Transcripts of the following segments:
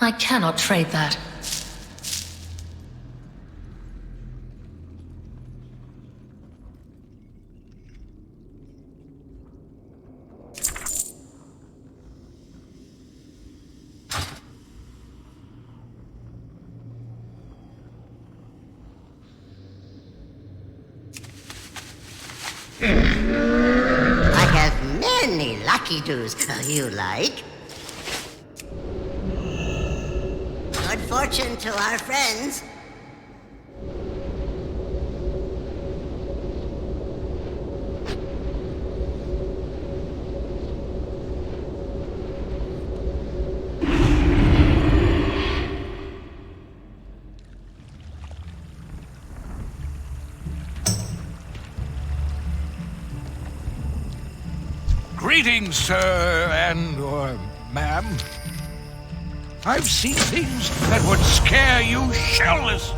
I cannot trade that. I have many lucky doos you like. Good fortune to our friends. Greetings, sir, or ma'am. I've seen things that would scare you shellless.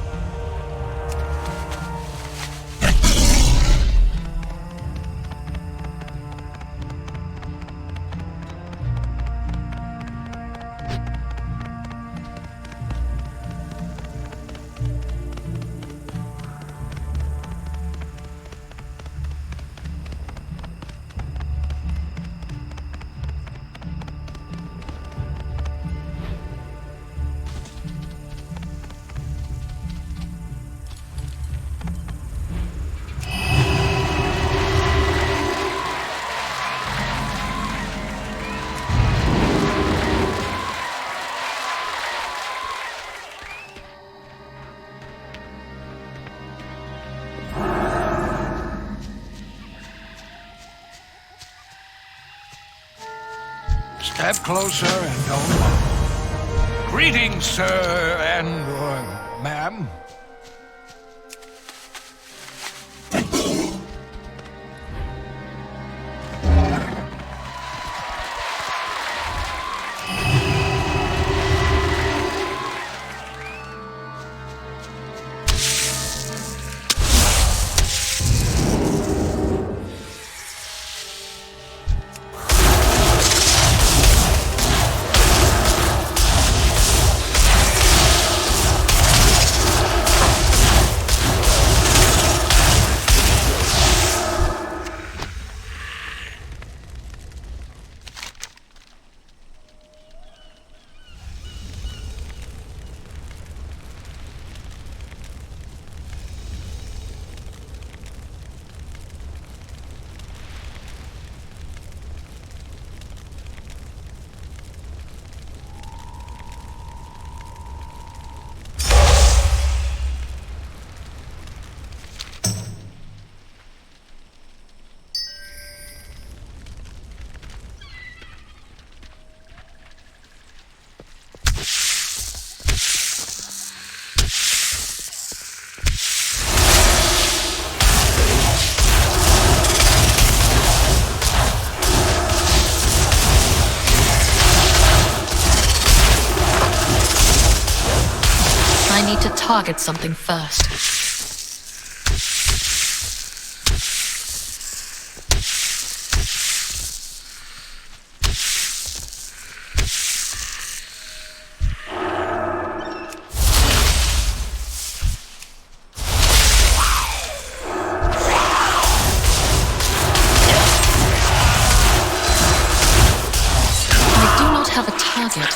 Step closer and don't look. Greetings, sir, or ma'am. I need to target something first. I do not have a target.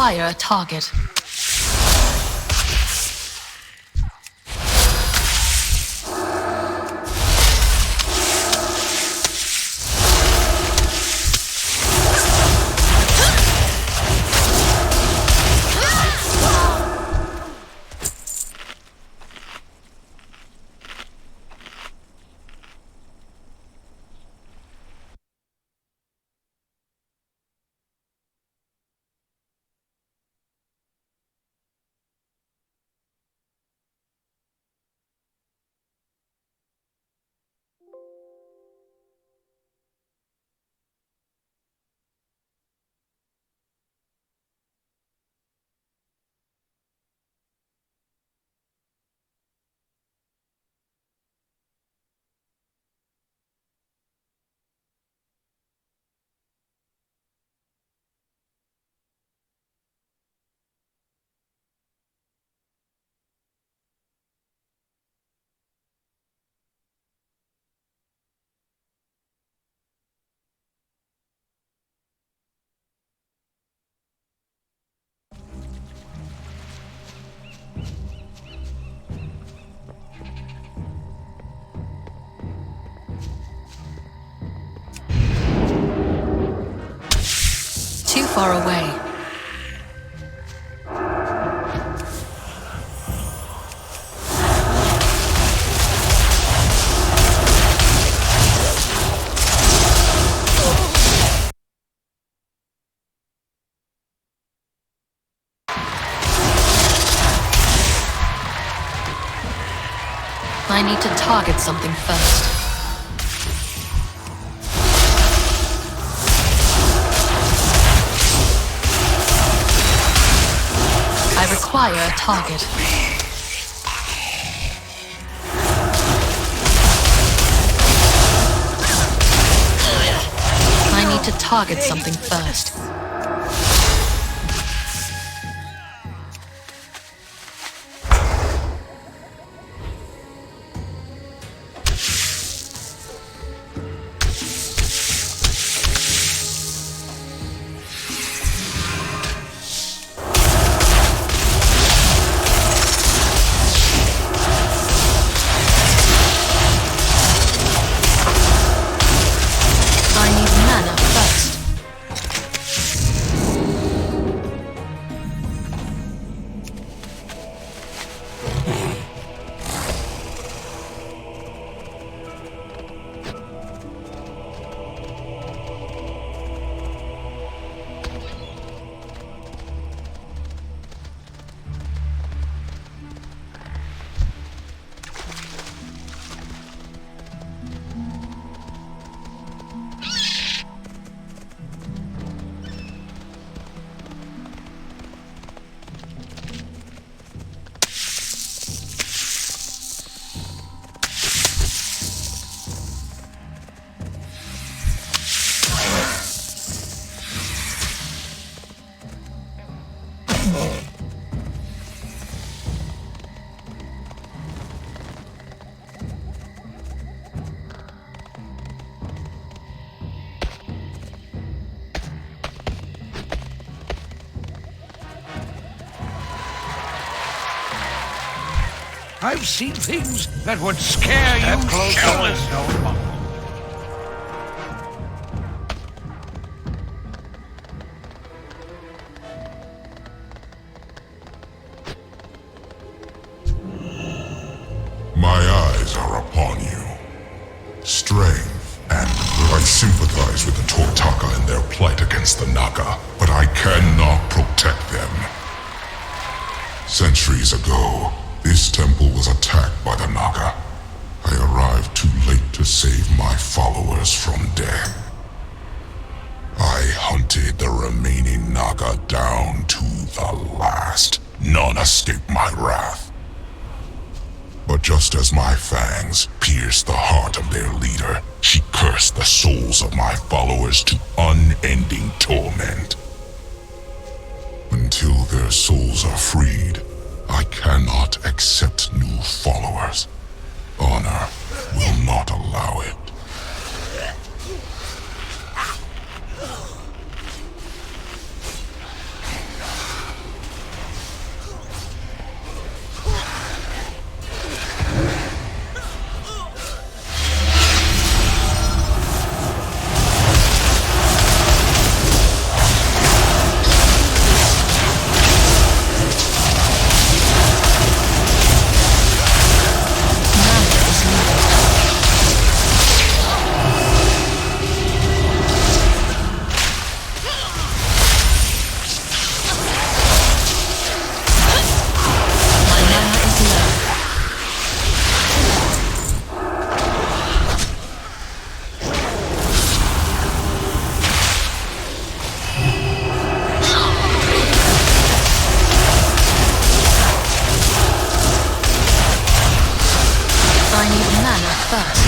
require a target. Too far away. I need to target something first. I require a target. I need to target something first. I've seen things that would scare you shitless. My eyes are upon you. Strength and I sympathize with the Tortaka and their plight against the Naga, but I cannot protect them. Centuries ago, this temple was attacked by the Naga. I arrived too late to save my followers from death. I hunted the remaining Naga down to the last. None escaped my wrath. But just as my fangs pierced the heart of their leader, she cursed the souls of my followers to unending torment. Until their souls are freed, I cannot accept new followers. Honor will not allow it. I need mana first.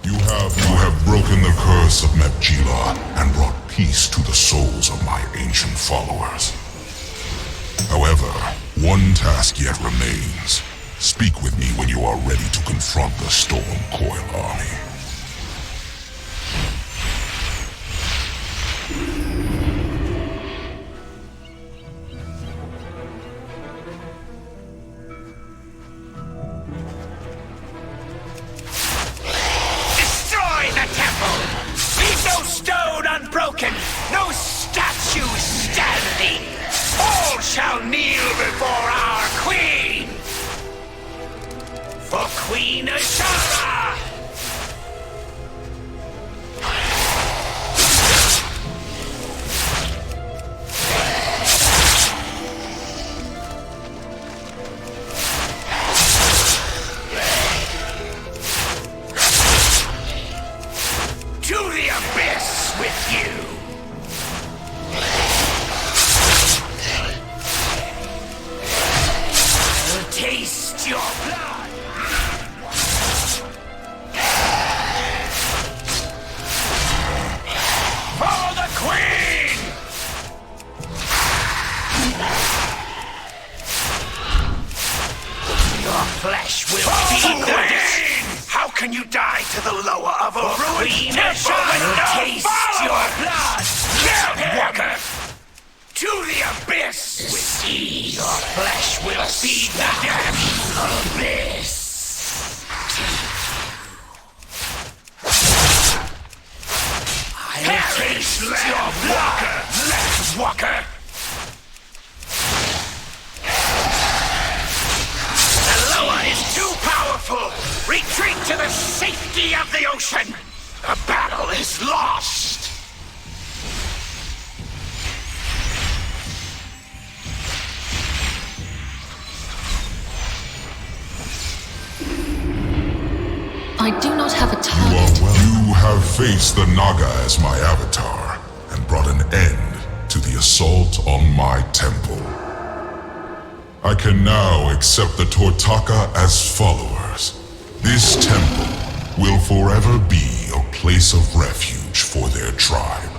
You have broken the curse of Mepgila and brought peace to the souls of my ancient followers. However, one task yet remains. Speak with me when you are ready to confront the Storm Coil army. Unbroken, no statue standing. All shall kneel before our queen. For Queen Ashara. To the abyss with you! I'll taste your blood! For the Queen! Your flesh will be the Queen! How can you die to the lower of a ruined temple and taste your blood? Walker! To the abyss! See, your flesh will feed the damned abyss! I'll taste your blood, Walker! The lower is too powerful! Retreat to the safety of the ocean! The battle is lost! I do not have a target. You have faced the Naga as my avatar, and brought an end to the assault on my temple. I can now accept the Tortaka as followers. This temple will forever be a place of refuge for their tribe.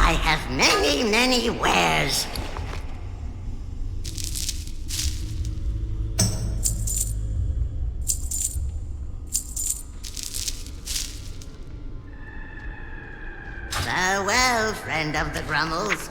I have many wares. Farewell, friend of the Grummels.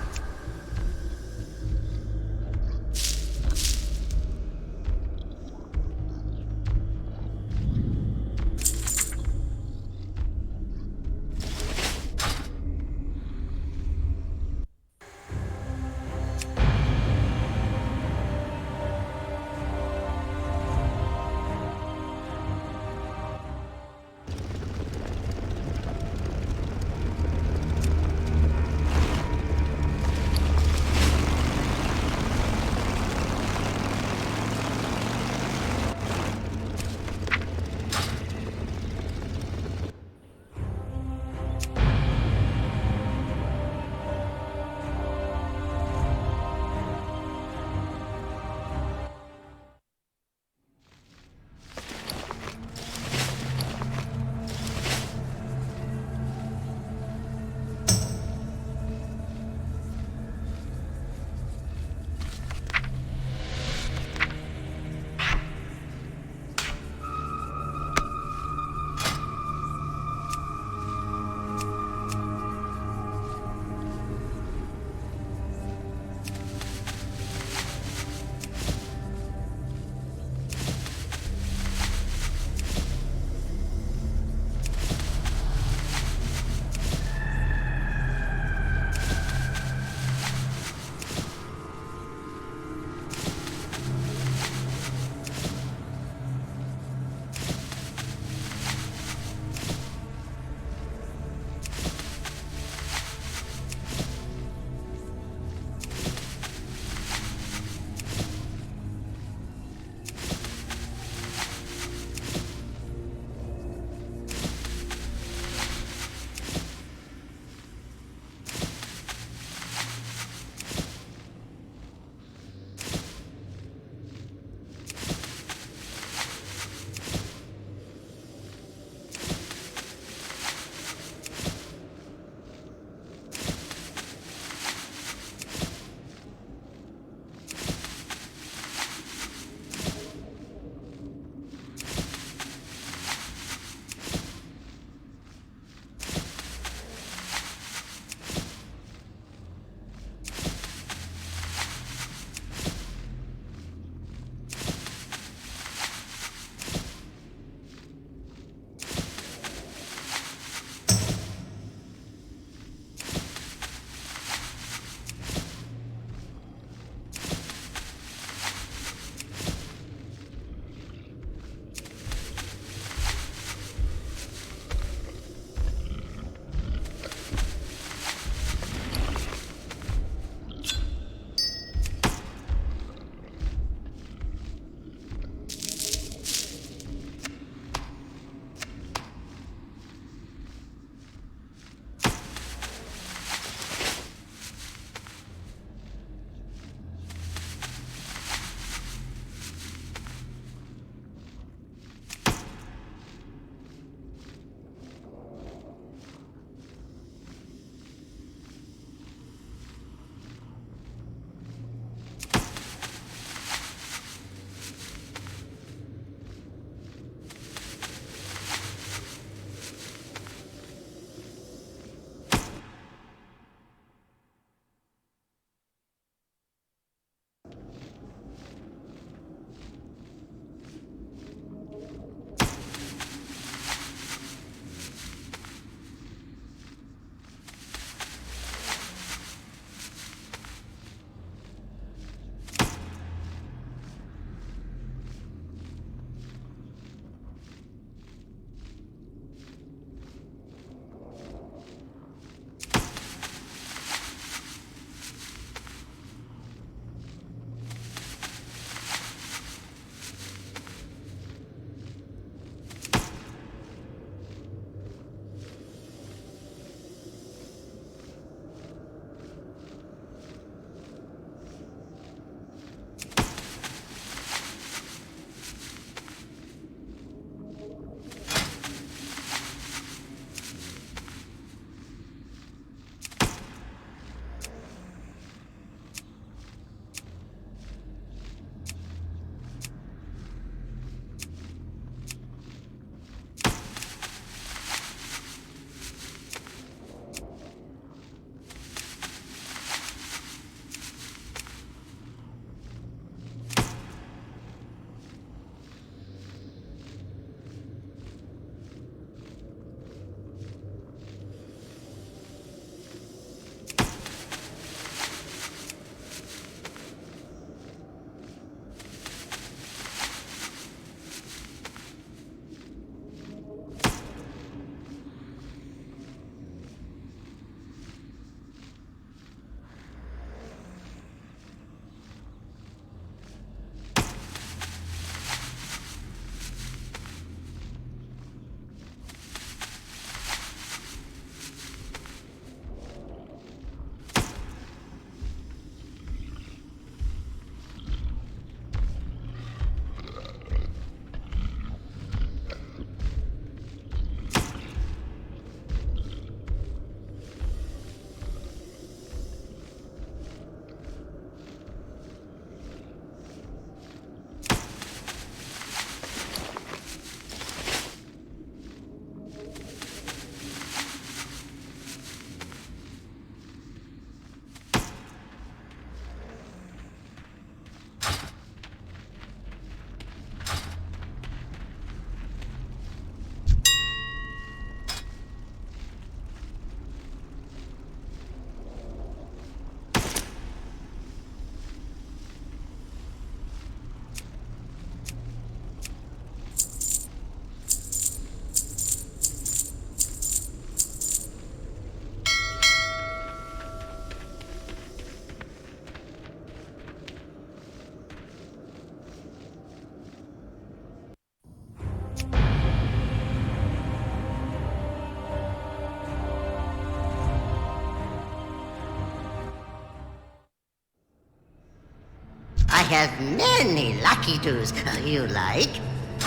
have many lucky doos you like.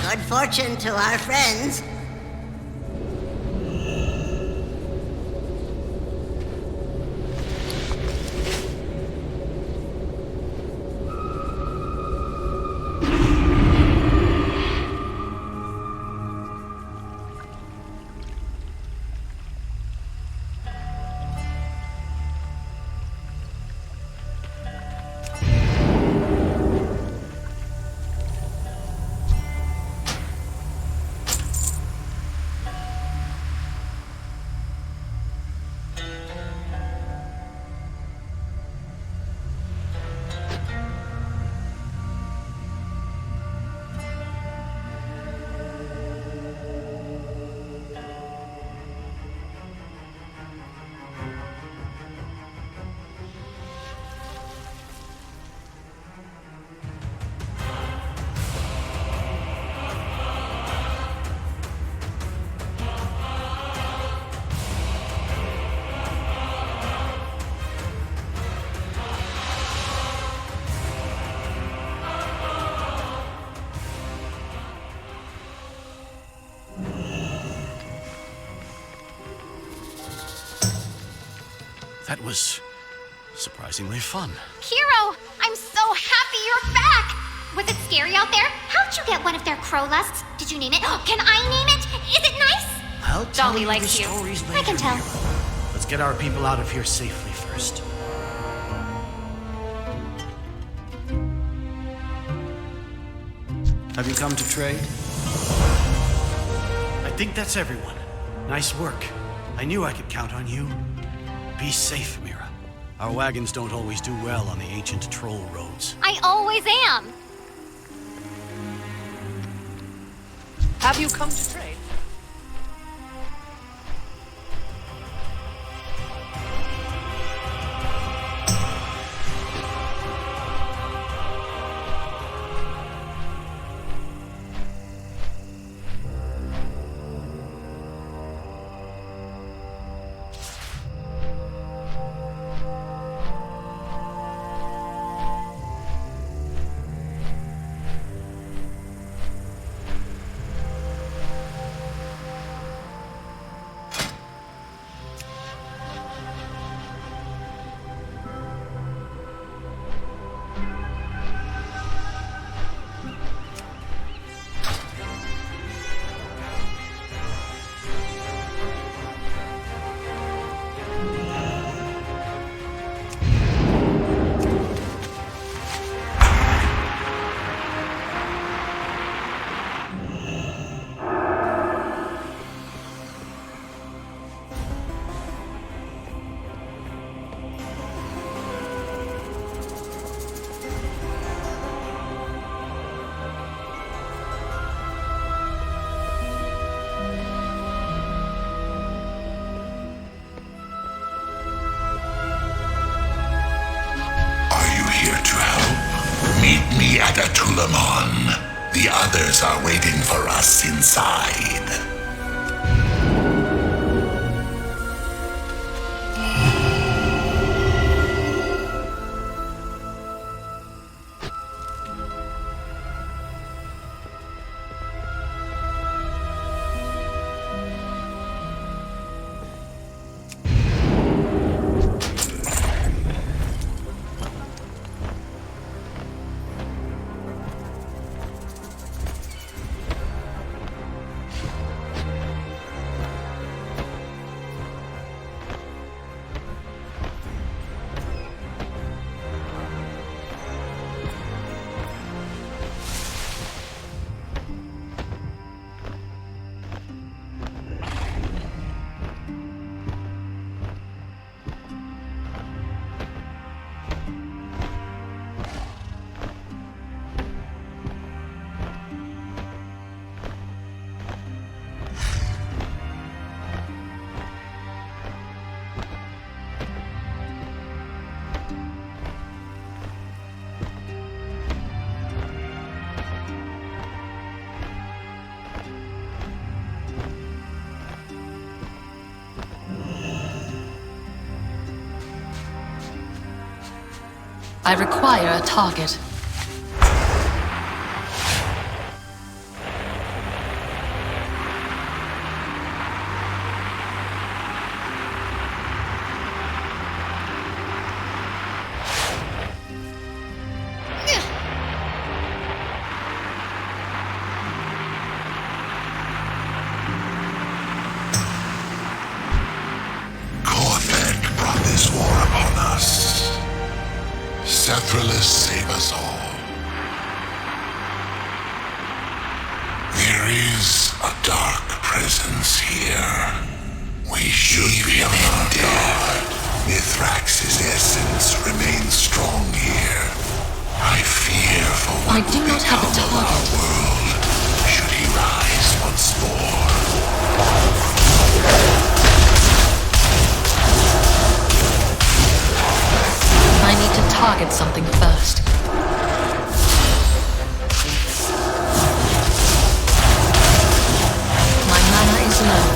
Good fortune to our friends. That was surprisingly fun. Kiro, I'm so happy you're back! Was it scary out there? How'd you get one of their crow lusts? Did you name it? Can I name it? Is it nice? I'll tell Dolly you likes the you. stories I later, can tell. Mira. Let's get our people out of here safely first. Have you come to trade? I think that's everyone. Nice work. I knew I could count on you. Be safe, Mira. Our wagons don't always do well on the ancient troll roads. I always am. Have you come to trade? Meet me at Atulamon. The others are waiting for us inside. I require a target. save us all. There is a dark presence here. We should be on our guard. Mithrax's essence remains strong here. I fear for what I do will not have a become of our target. world should he rise once more. I need to target something first. My mana is low.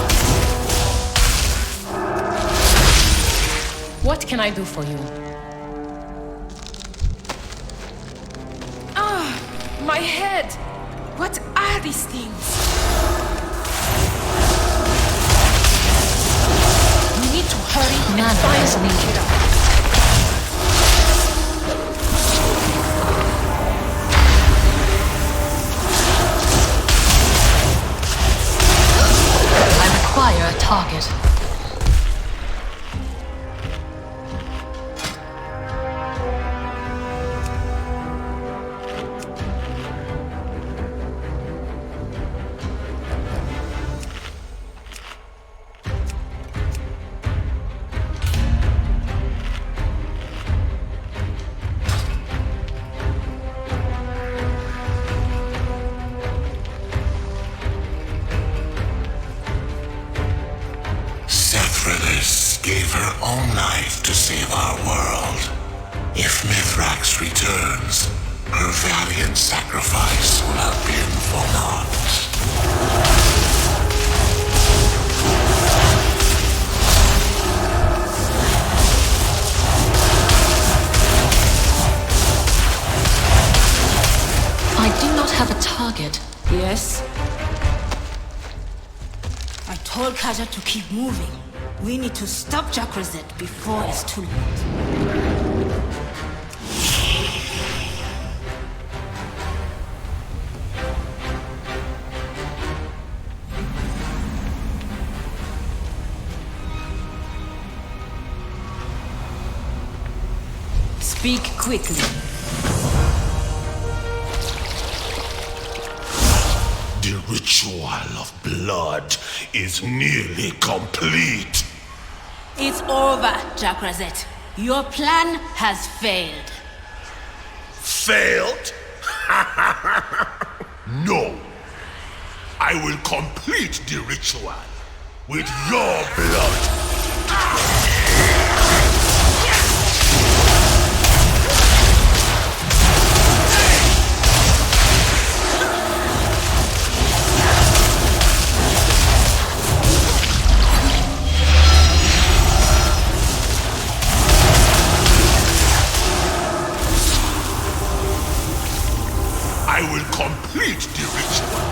What can I do for you? My head! What are these things? We need to hurry and Mana find is needed. I require a target. Gave her own life to save our world. If Mithrax returns, her valiant sacrifice will have been for naught. I do not have a target. Yes? I told Kaja to keep moving. We need to stop Jack Rosette before it's too late. Speak quickly. The ritual of blood is nearly complete. It's over, Jack Rosette. Your plan has failed. Failed? No. I will complete the ritual with your blood. I will complete the ritual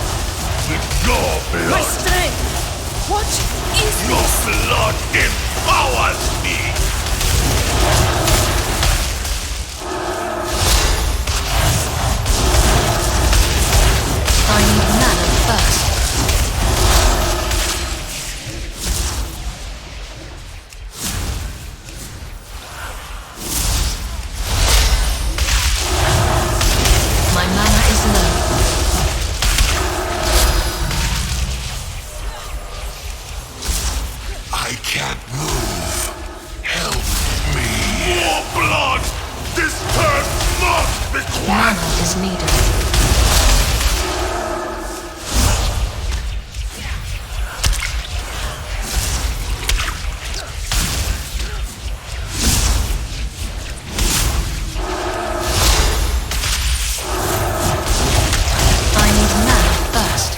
with your blood. My strength! What is Your this? blood empowers me! I need mana first. My mana is low. I can't move. Help me. More blood! This turn must be quiet! Mana is needed. I need mana first.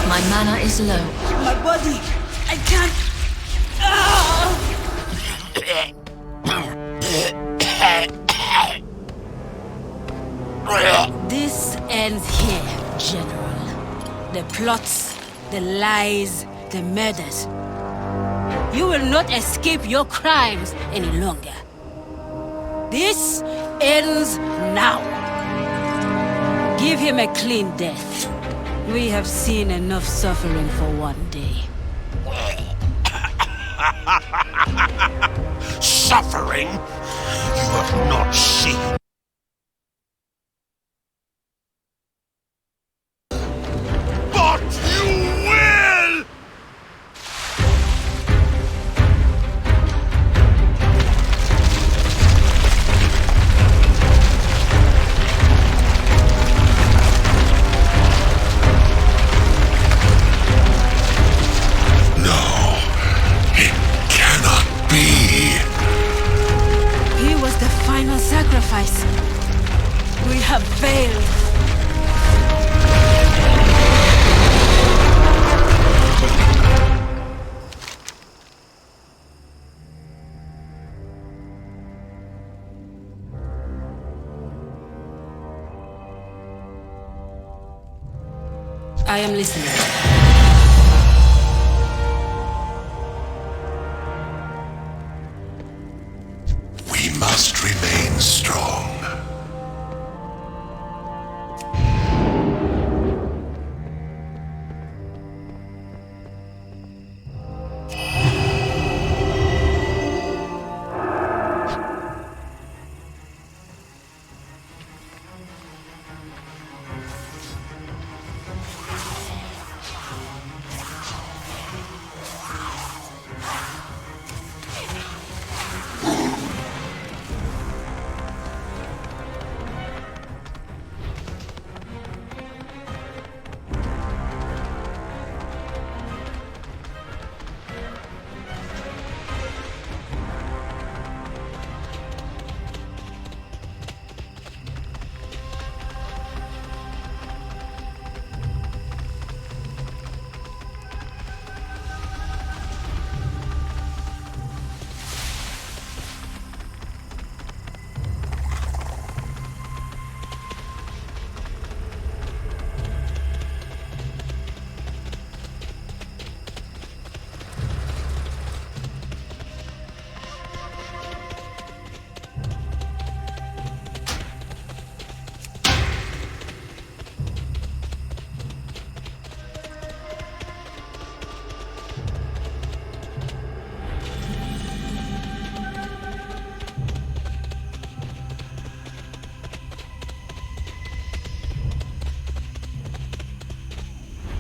My mana is low. My body! I can't... Ah! This ends here, General. The plots, the lies, the murders. You will not escape your crimes any longer. This ends now. Give him a clean death. We have seen enough suffering for one day. Suffering? You have not seen. But you will! No, it cannot be. He was the final sacrifice. We have failed. I am listening. We must remain strong.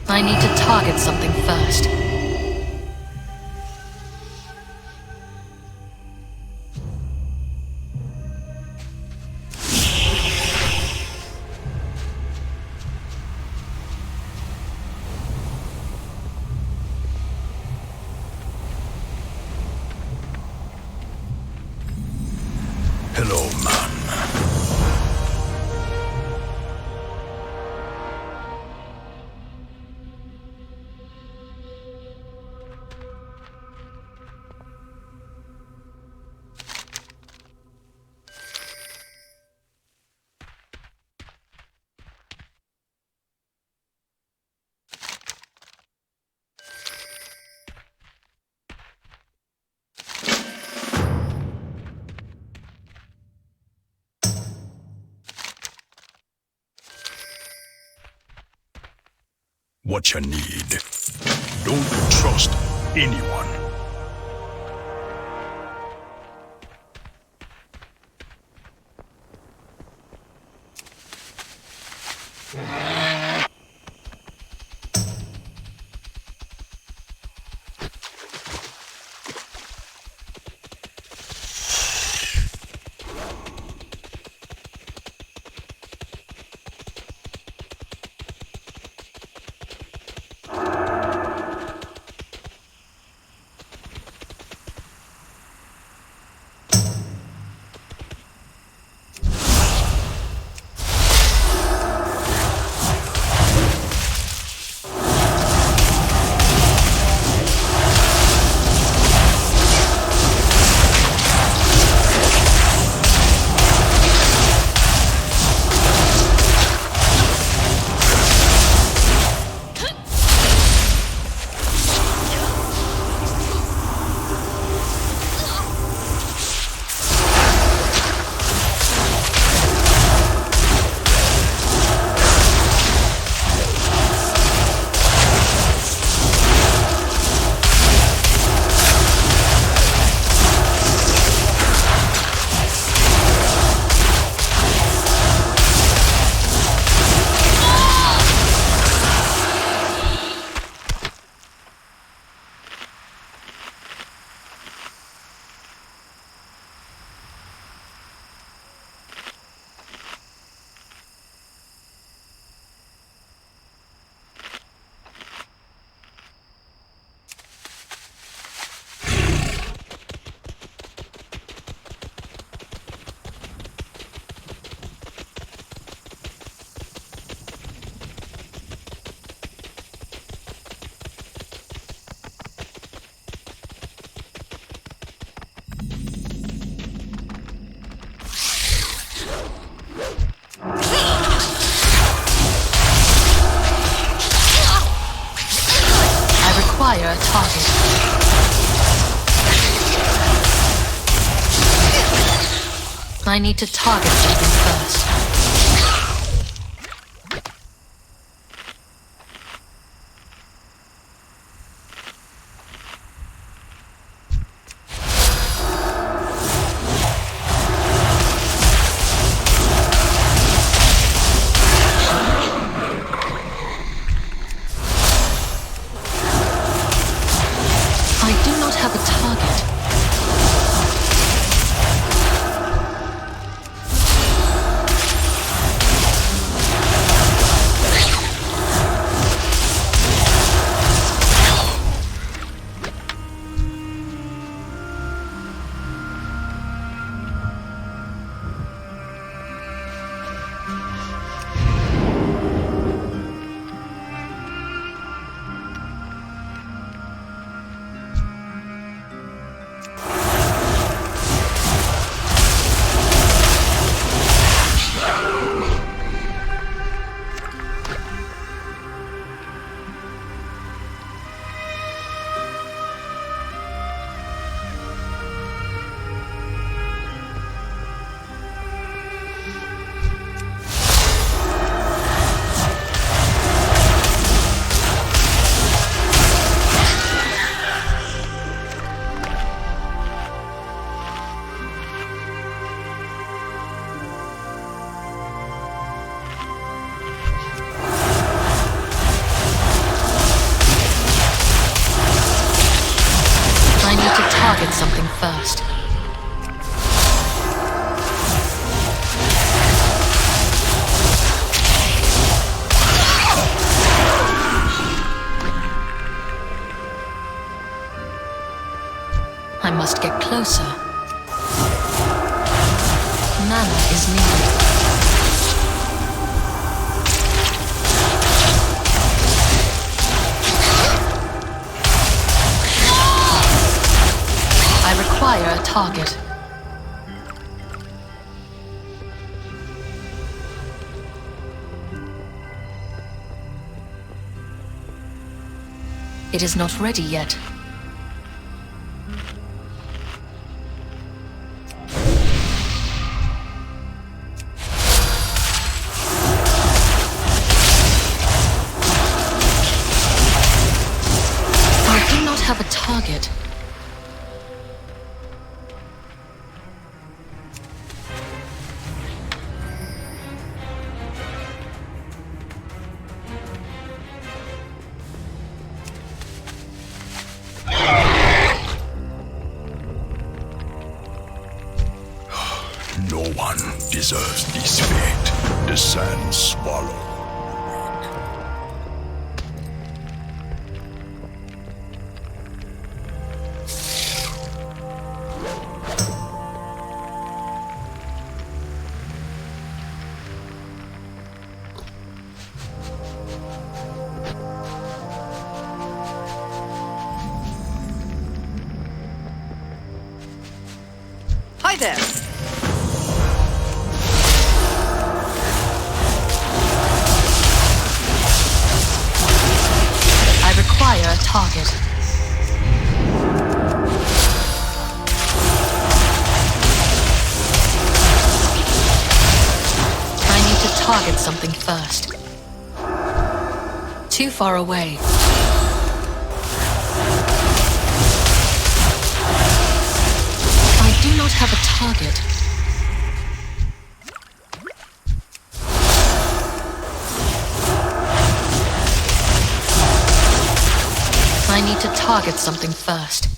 I need to target something first. Hello, man. What you need. Don't trust anyone. I need to target something first. I do not have a target. I need to target something first. I must get closer. Mana is needed. I require a target. It is not ready yet. I do not have a target. No one deserves this fate. The sand swallow. Hi there. I require a target. I need to target something first. Too far away. I do not have a target. I need to target something first.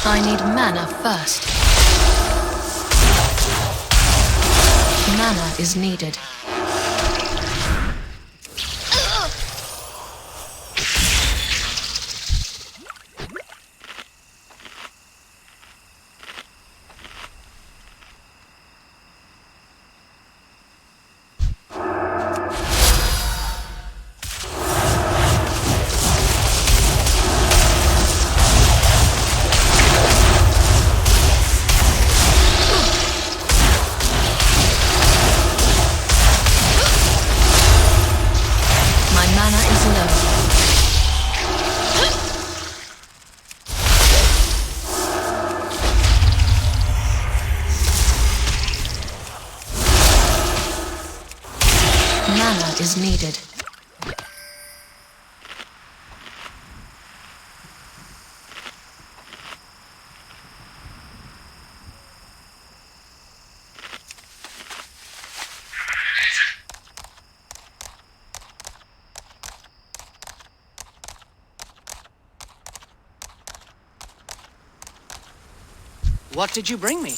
I need mana first. Mana is needed. is needed. What did you bring me?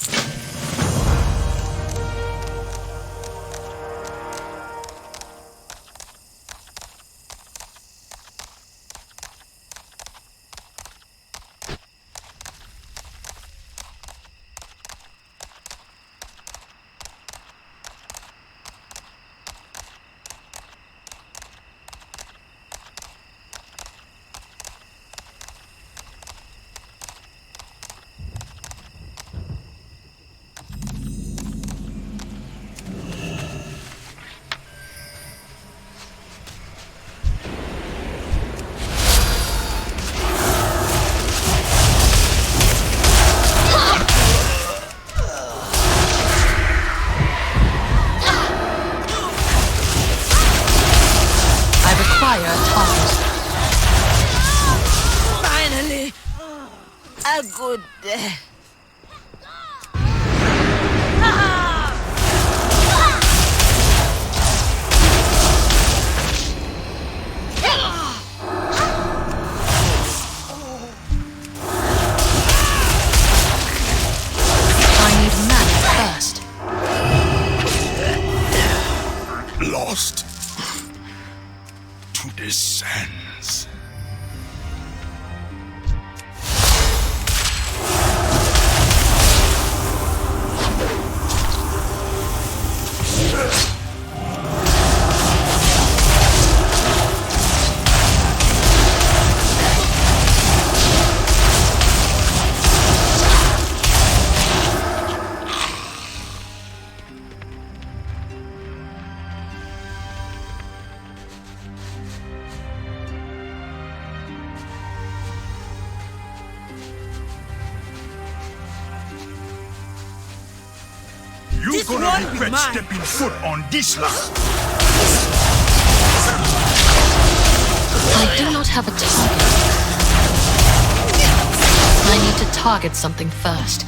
Finally! A good death. Lost to the sands. You're gonna regret stepping foot on this land. I do not have a target. I need to target something first.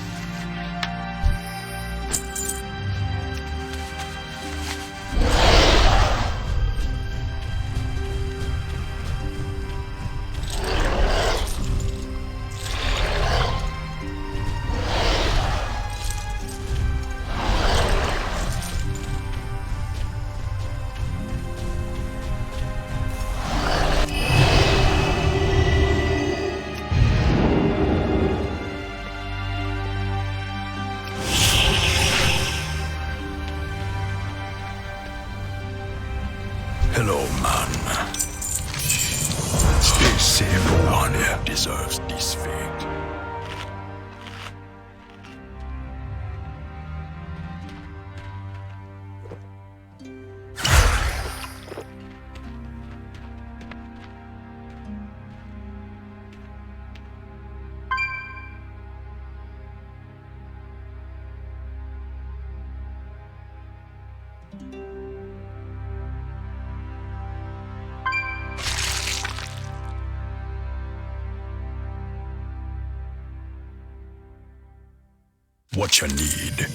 Hello, man. Stay safe. No one here deserves this fate. What you need?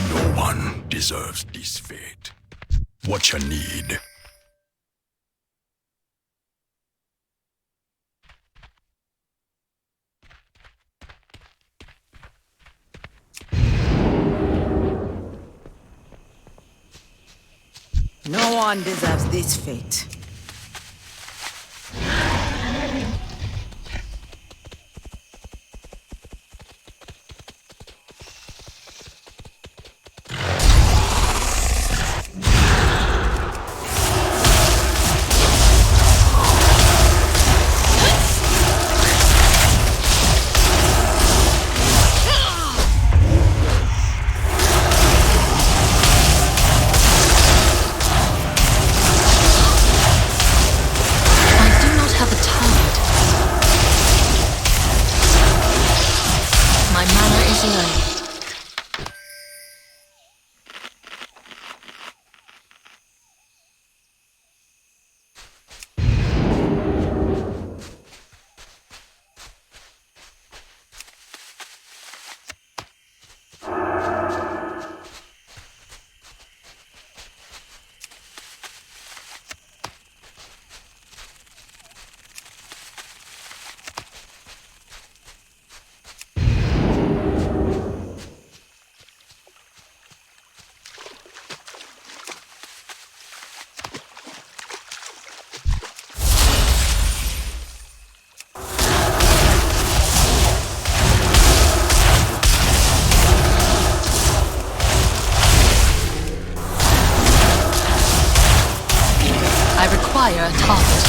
No one deserves this fate. What you need? No one deserves this fate. require a target.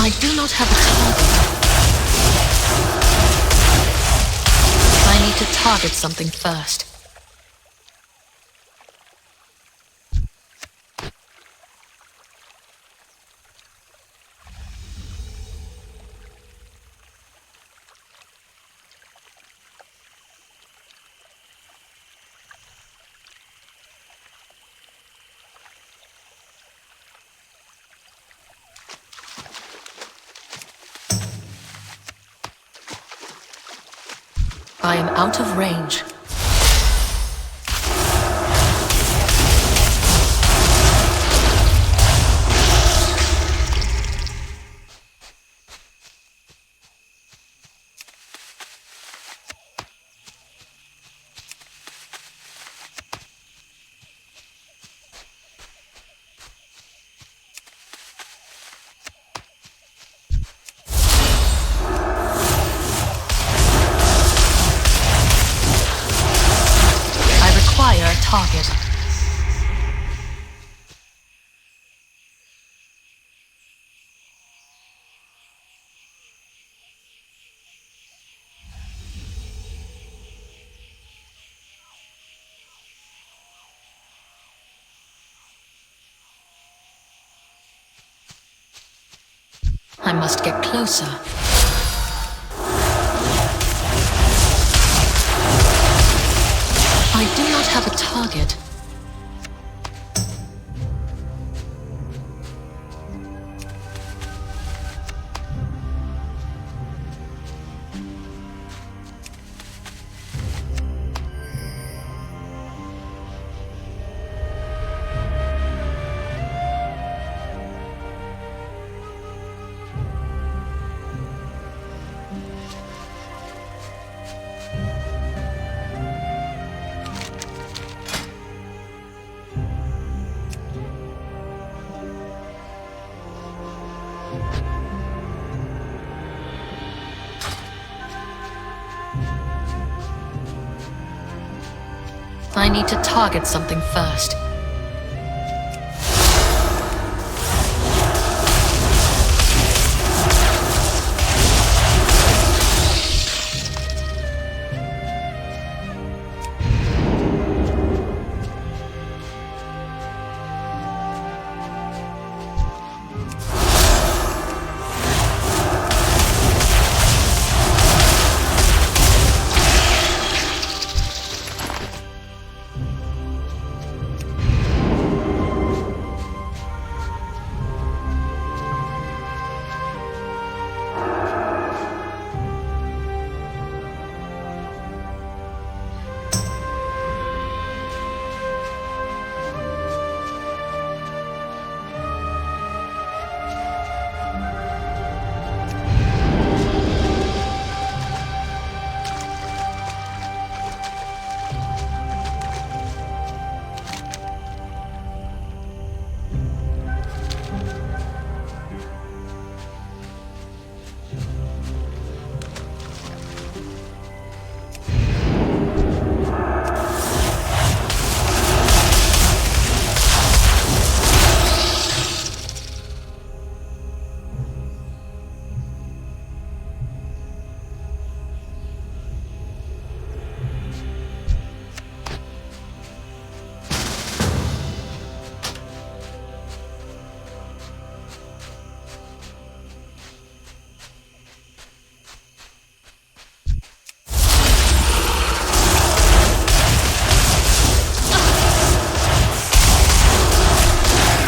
I do not have a target. I need to target something first. I am out of range. Require a target. I must get closer. I do not have a target. I need to target something first.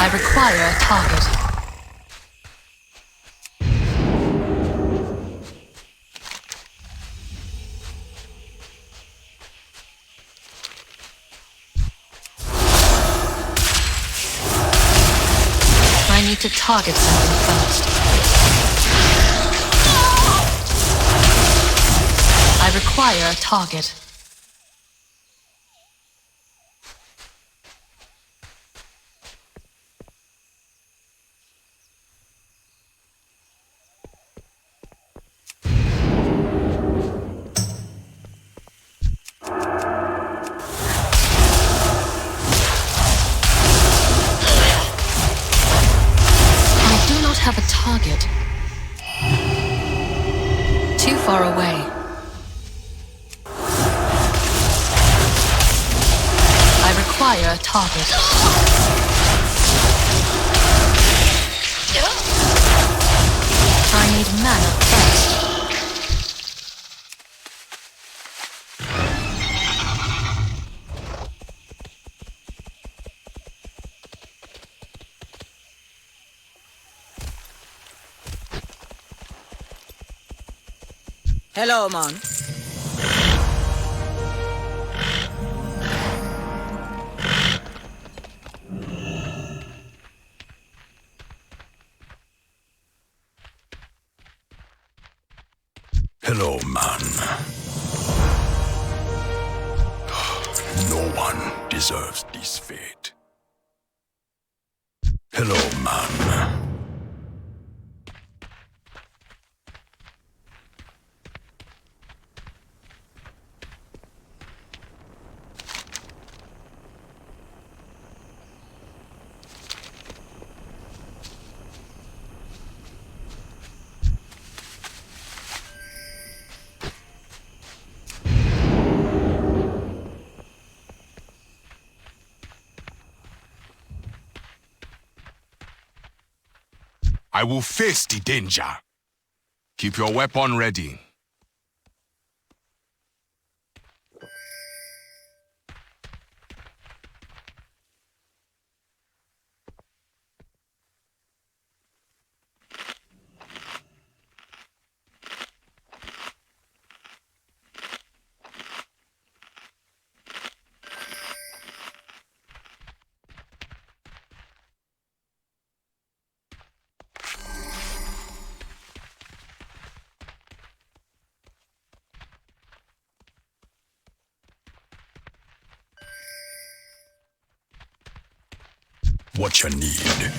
I require a target. need to target something first. I require a target. Have a target. Too far away. I require a target. I need mana first. Hello, man. Hello, man. No one deserves this fate. Hello, man. I will face the danger. Keep your weapon ready. What you need?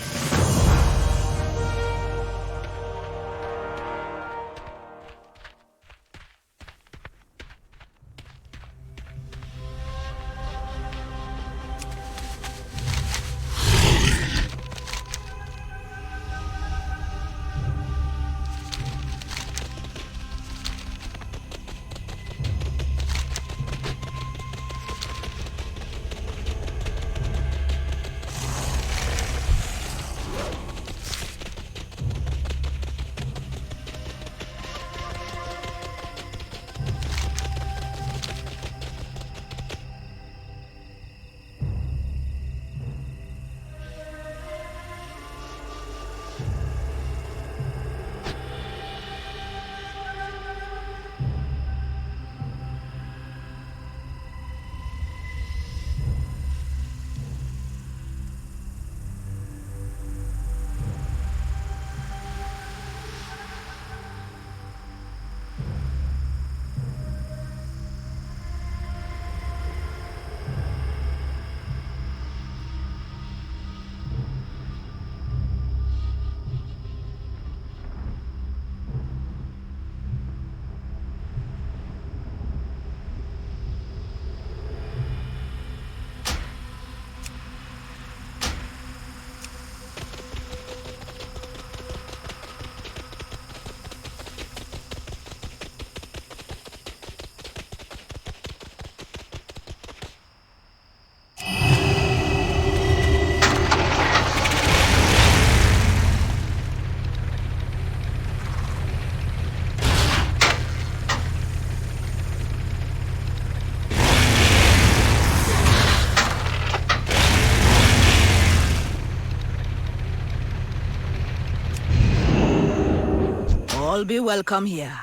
All be welcome here.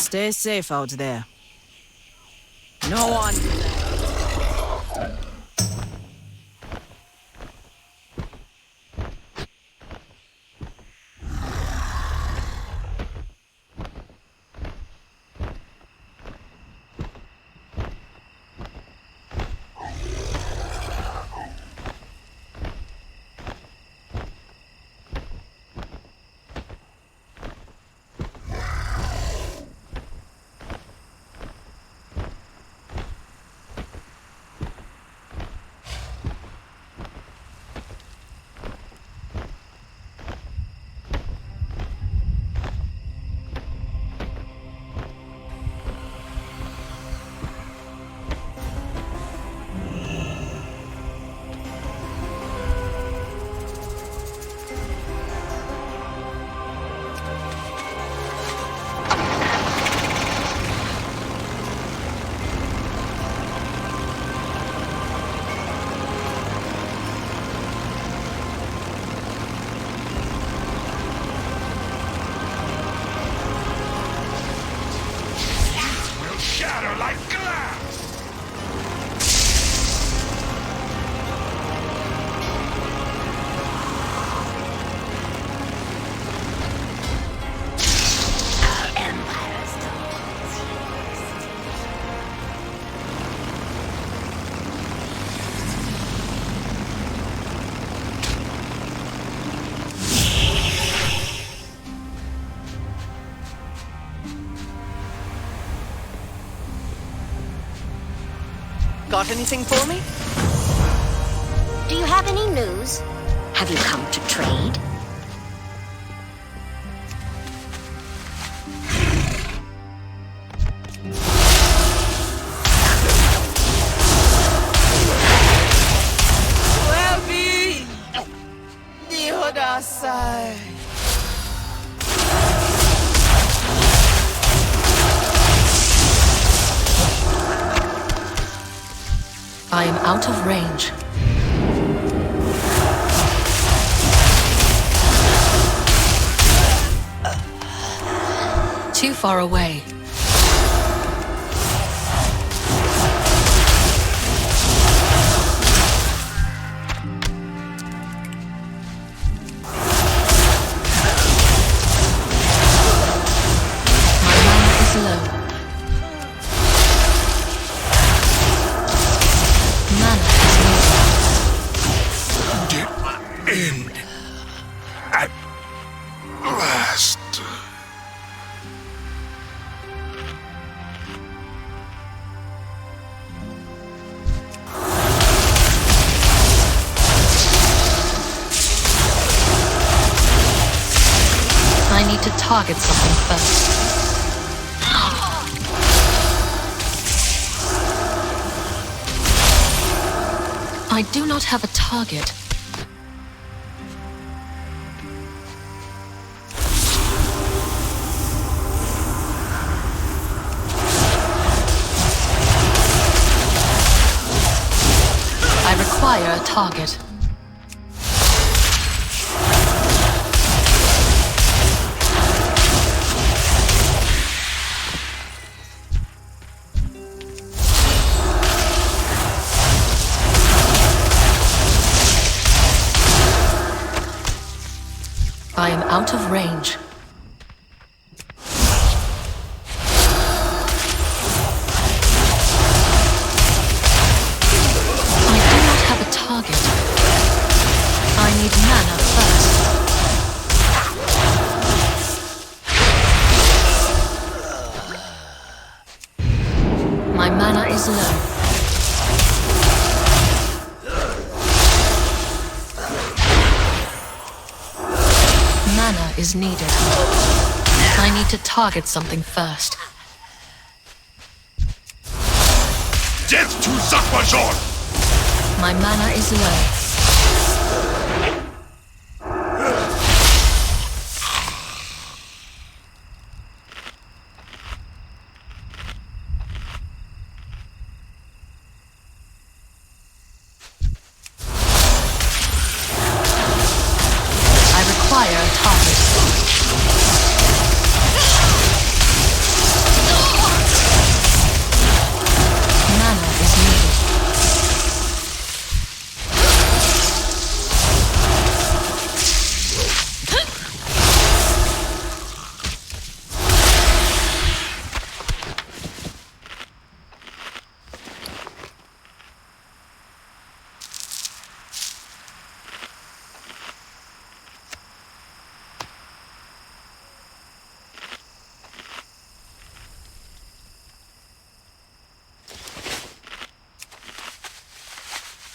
Stay safe out there. No one. Shatter like glass! Our empire's dominance Got anything for me? Do you have any news? Have you come to trade? Well, be the other side. I am out of range. Too far away. My mana is low. Mana is needed. The end. At last. I need to target something first. I do not have a target. I require a target. I am out of range. I do not have a target. I need mana first. My mana is low. Mana is needed. I need to target something first. Death to Zakbajon! My mana is low. I require a target.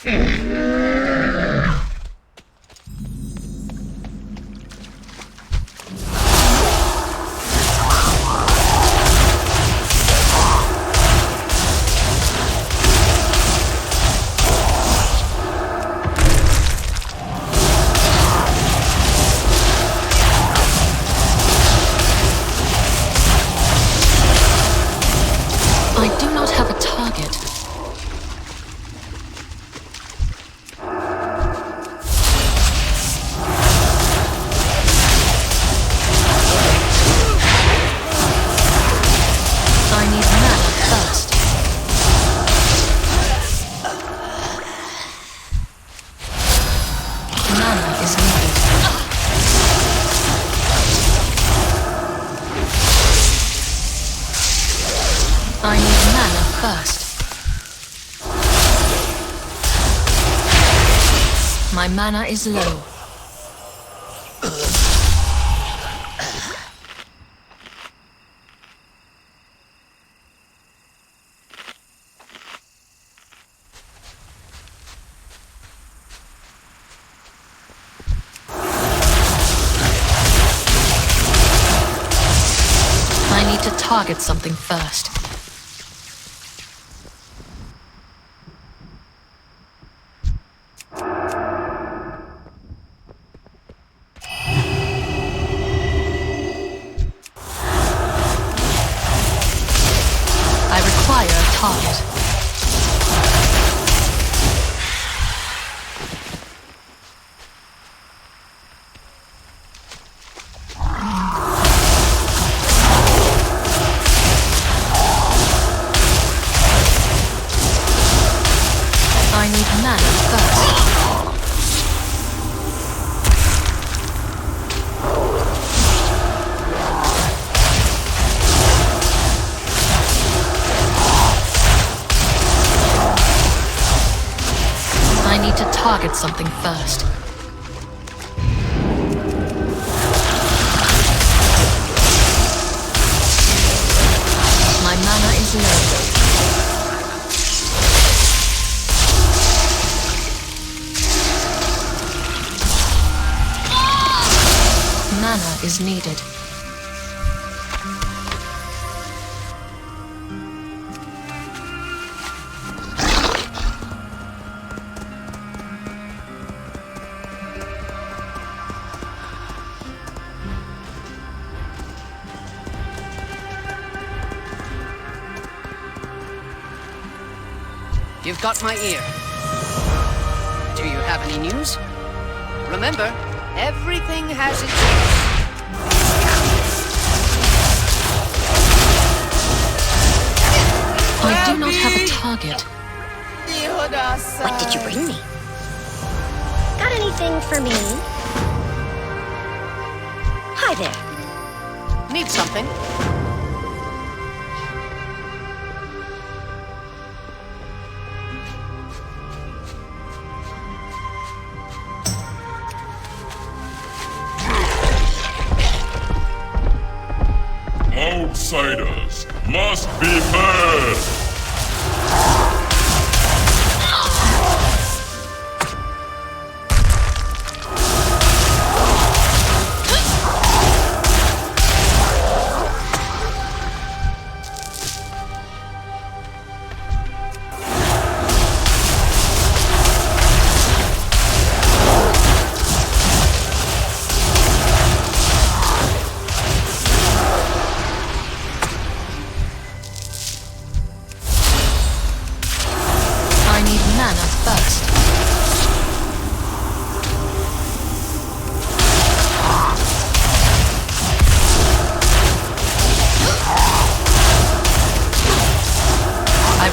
I do not have a target. I need mana first. Mana is needed. I need mana first. My mana is low. I need to target something first. I require a target. I need mana first. I need to target something first. My mana is low. Mana is needed. You've got my ear. Do you have any news? Remember, everything has its use. I do not have a target. What did you bring me? Got anything for me? Hi there. Need something? Outsiders must be heard!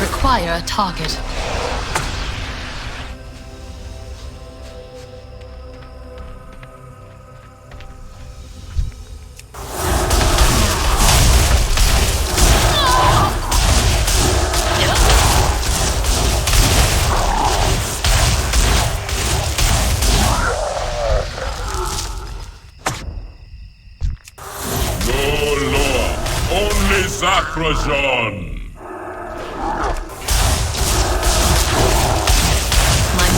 Require a target. No law, only Zakrajan! My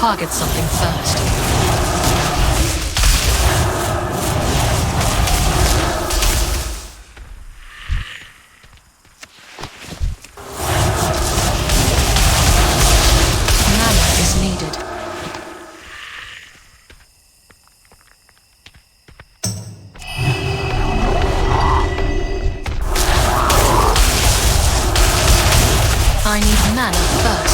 target something first. Mana is needed. I need mana first.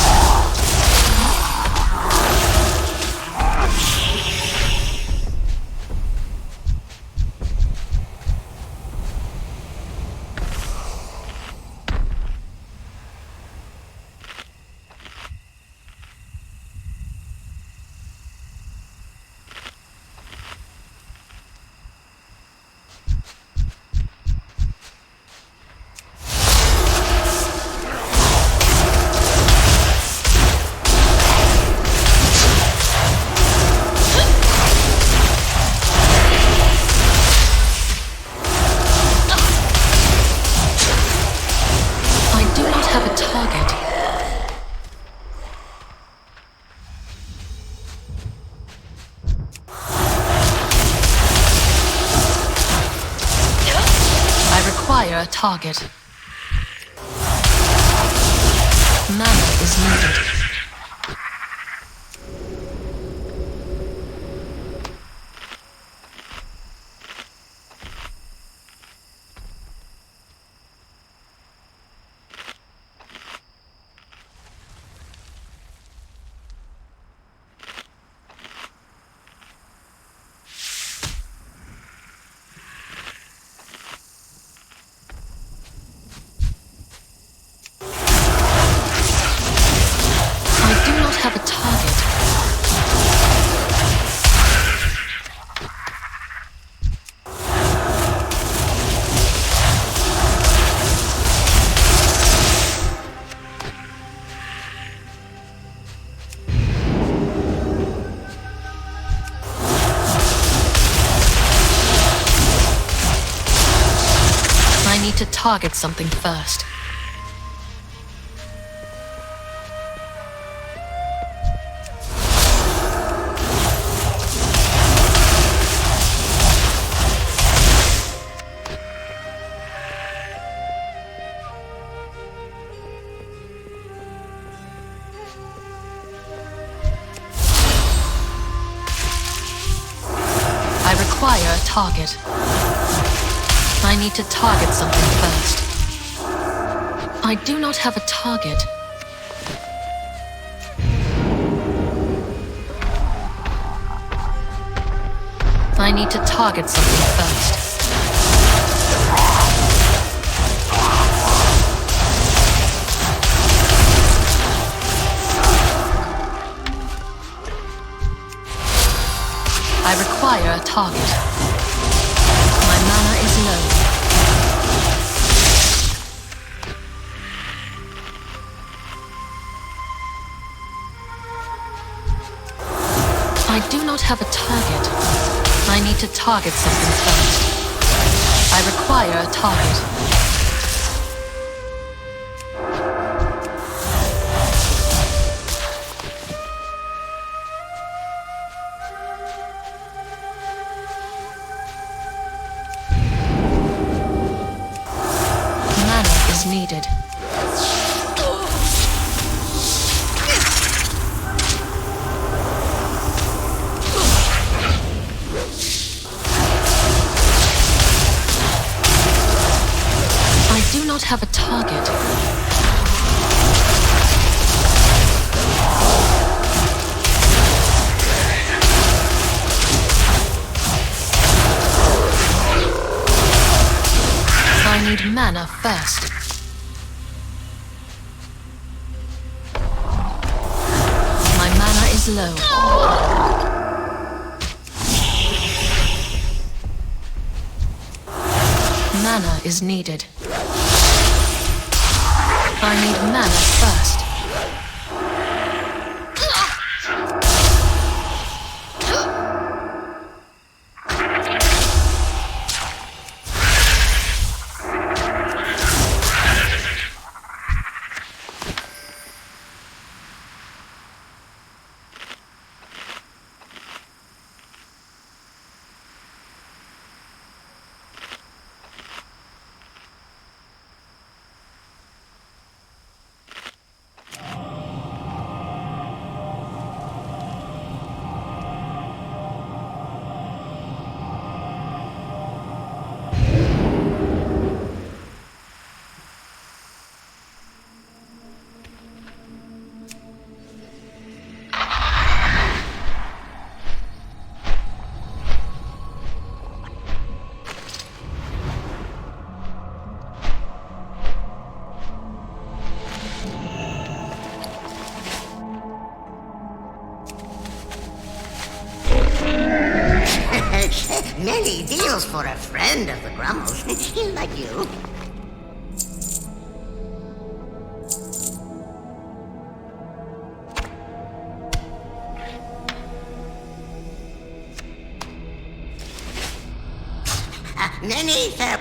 A target. Mana is needed. I need to target something first. I require a target. I need to target something first. I do not have a target. I need to target something first. I require a target. My mana is low. I do not have a target. I need to target something first. I require a target. Mana is needed. I do not have a target. I need mana first. My mana is low. Mana is needed. I need mana first. many deals for a friend of the Grummles, like you. Many fair.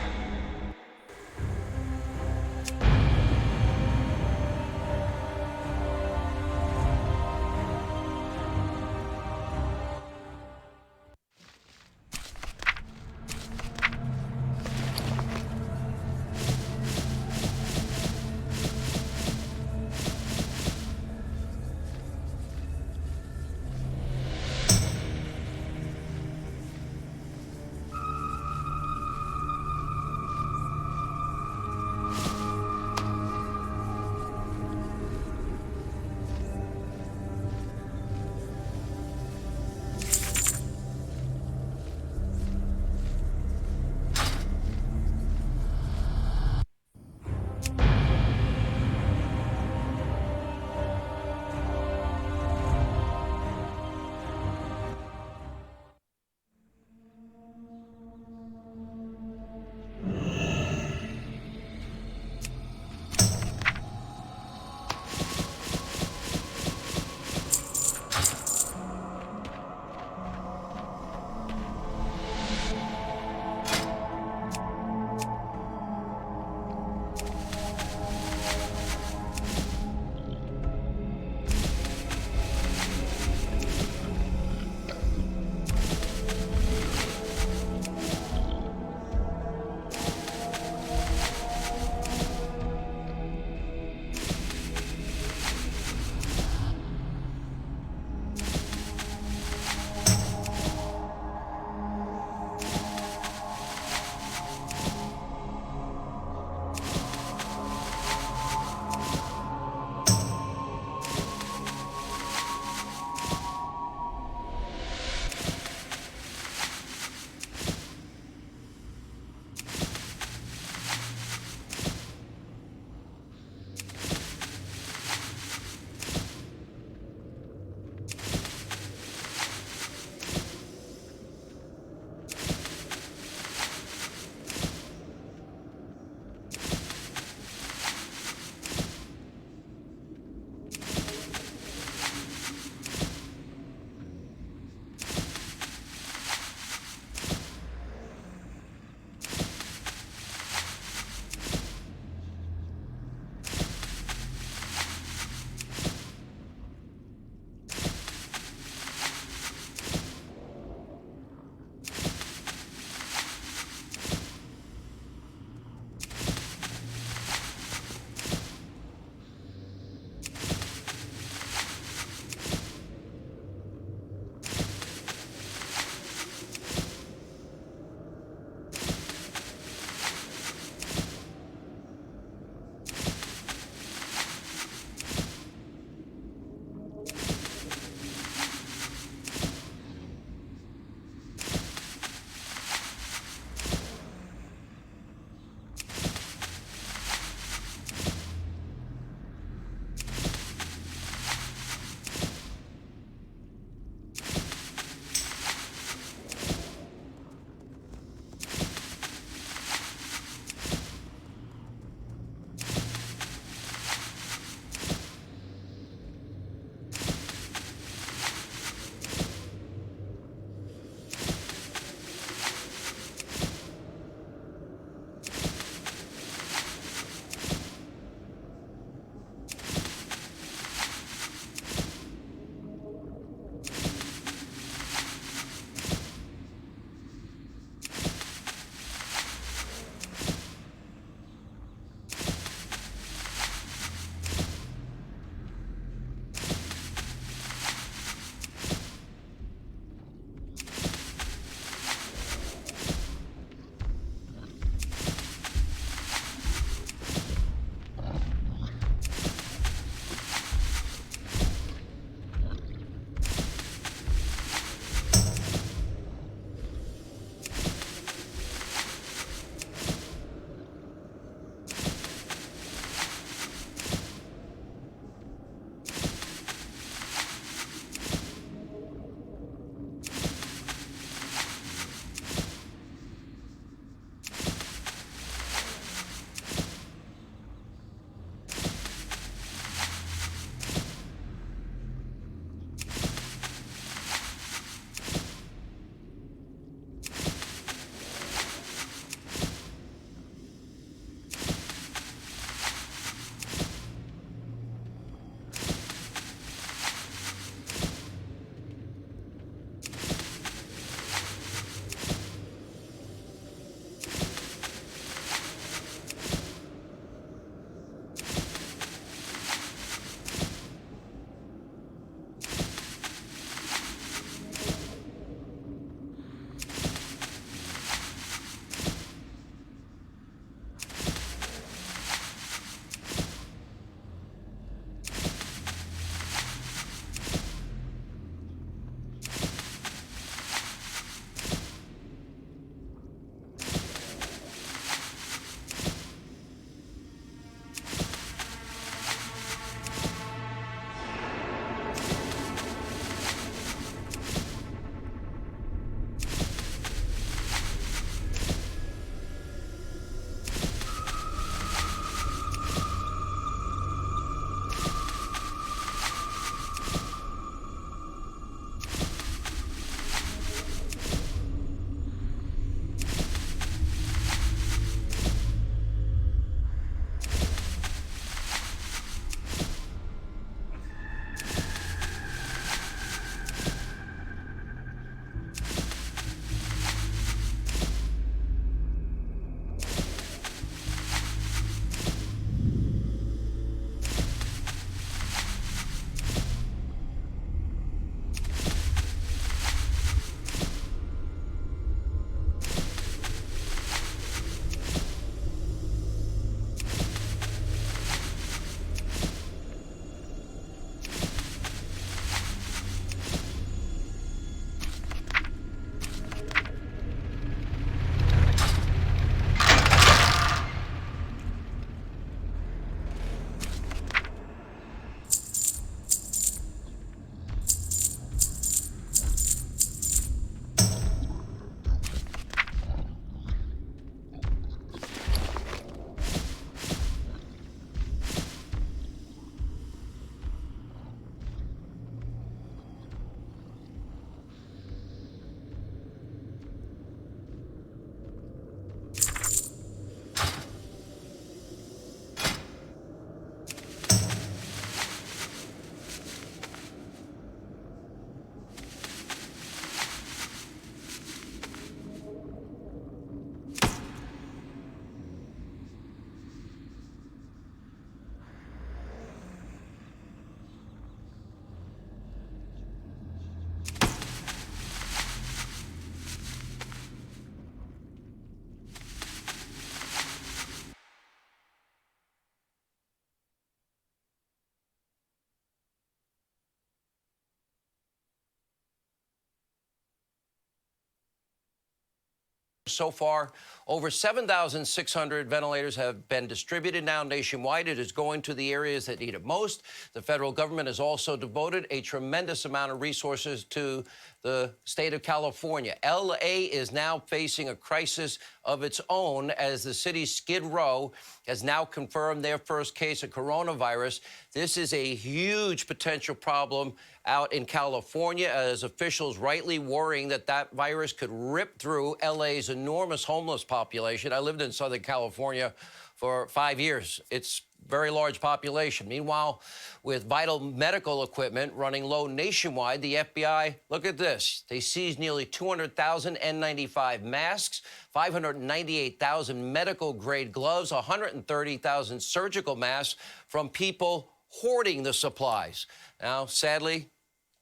So far, over 7,600 ventilators have been distributed now nationwide. It is going to the areas that need it most. The federal government has also devoted a tremendous amount of resources to the state of California. L.A. is now facing a crisis of its own as the city's Skid Row has now confirmed their first case of coronavirus. This is a huge potential problem out in California, as officials rightly worrying that that virus could rip through L.A.'s enormous homeless population. I lived in Southern California for 5 years. It's a very large population. Meanwhile, with vital medical equipment running low nationwide, the FBI, look at this. They seized nearly 200,000 N95 masks, 598,000 medical-grade gloves, 130,000 surgical masks from people hoarding the supplies. Now, sadly,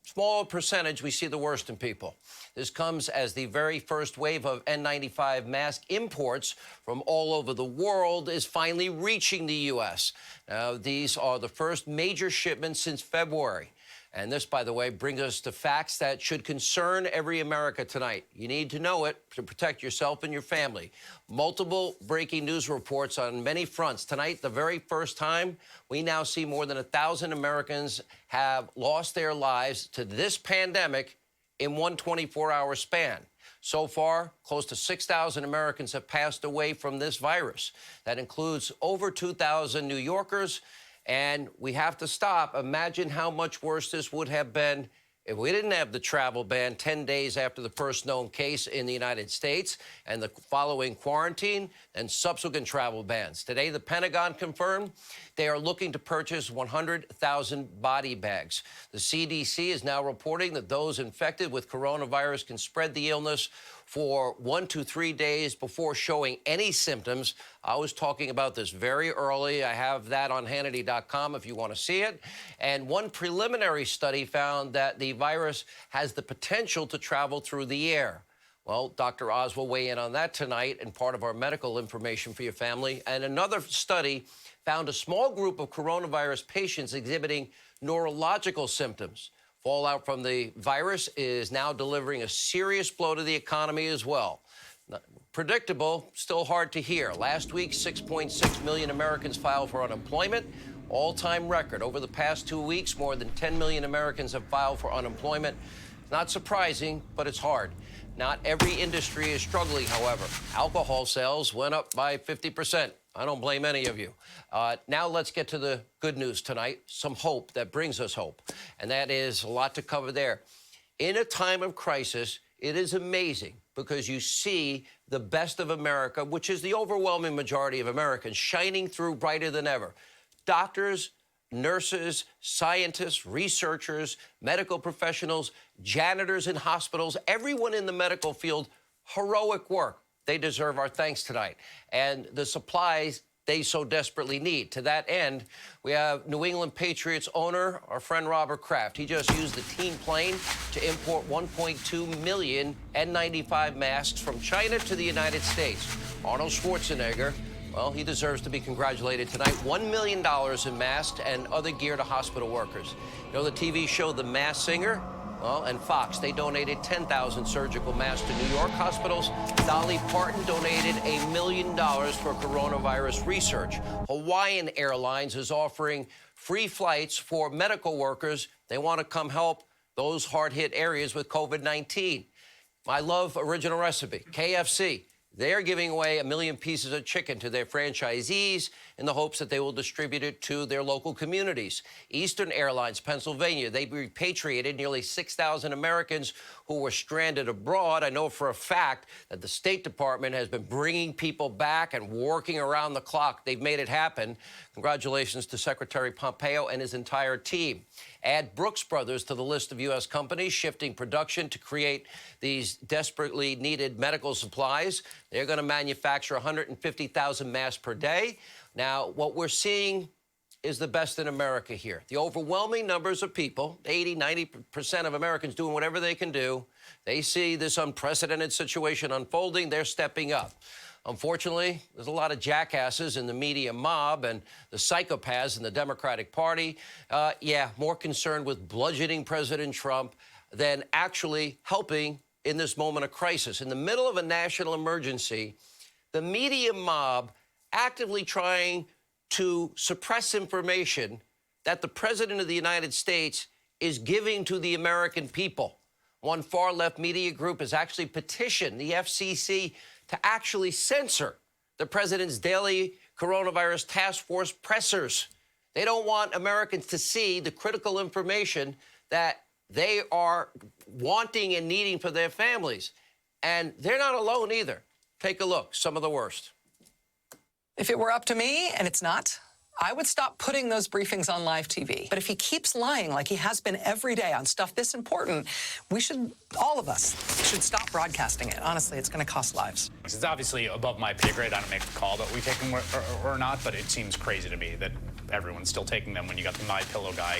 small percentage, we see the worst in people. This comes as the very first wave of N95 mask imports from all over the world is finally reaching the U.S. Now, these are the first major shipments since February. And this, by the way, brings us to facts that should concern every American tonight. You need to know it to protect yourself and your family. Multiple breaking news reports on many fronts. Tonight, the very first time, we now see more than 1,000 Americans have lost their lives to this pandemic in one 24-hour span. So far, close to 6,000 Americans have passed away from this virus. That includes over 2,000 New Yorkers. And we have to stop. Imagine how much worse this would have been if we didn't have the travel ban 10 days after the first known case in the United States and the following quarantine and subsequent travel bans. Today, the Pentagon confirmed they are looking to purchase 100,000 body bags. The CDC is now reporting that those infected with coronavirus can spread the illness for 1 to 3 days before showing any symptoms. I was talking about this very early. I have that on Hannity.com if you want to see it. And one preliminary study found that the virus has the potential to travel through the air. Well, Dr. Oz will weigh in on that tonight and part of our medical information for your family. And another study found a small group of coronavirus patients exhibiting neurological symptoms. Fallout from the virus is now delivering a serious blow to the economy as well. Predictable, still hard to hear. Last week, 6.6 million Americans filed for unemployment, all-time record. Over the past 2 weeks, more than 10 million Americans have filed for unemployment. Not surprising, but it's hard. Not every industry is struggling, however. Alcohol sales went up by 50%. I don't blame any of you. Now let's get to the good news tonight, some hope that brings us hope. And that is a lot to cover there. In a time of crisis, it is amazing because you see the best of America, which is the overwhelming majority of Americans, shining through brighter than ever. Doctors, nurses, scientists, researchers, medical professionals, janitors in hospitals, everyone in the medical field, heroic work. They deserve our thanks tonight. And the supplies they so desperately need. To that end, we have New England Patriots owner, our friend Robert Kraft. He just used the team plane to import 1.2 million N95 masks from China to the United States. Arnold Schwarzenegger, well, he deserves to be congratulated tonight. $1 million in masks and other gear to hospital workers. You know the TV show The Masked Singer? Well, and Fox, they donated 10,000 surgical masks to New York hospitals. Dolly Parton donated $1 million for coronavirus research. Hawaiian Airlines is offering free flights for medical workers. They want to come help those hard-hit areas with COVID-19. I love Original Recipe, KFC. They're giving away 1 million pieces of chicken to their franchisees in the hopes that they will distribute it to their local communities. Eastern Airlines, Pennsylvania, they repatriated nearly 6,000 Americans who were stranded abroad. I know for a fact that the State Department has been bringing people back and working around the clock. They've made it happen. Congratulations to Secretary Pompeo and his entire team. Add Brooks Brothers to the list of U.S. companies shifting production to create these desperately needed medical supplies. They're going to manufacture 150,000 masks per day. Now, what we're seeing is the best in America here. The overwhelming numbers of people, 80, 90% of Americans doing whatever they can do. They see this unprecedented situation unfolding. They're stepping up. Unfortunately, there's a lot of jackasses in the media mob and the psychopaths in the Democratic Party. More concerned with bludgeoning President Trump than actually helping in this moment of crisis. In the middle of a national emergency, the media mob actively trying to suppress information that the President of the United States is giving to the American people. One far-left media group has actually petitioned the FCC to actually censor the President's daily coronavirus task force pressers. They don't want Americans to see the critical information that they are wanting and needing for their families. And they're not alone either. Take a look, some of the worst. If it were up to me, and it's not, I would stop putting those briefings on live TV. But if he keeps lying like he has been every day on stuff this important, we should, all of us, should stop broadcasting it. Honestly, it's going to cost lives. It's obviously above my pay grade. I don't make the call that we take them or not, but it seems crazy to me that everyone's still taking them when you got the MyPillow guy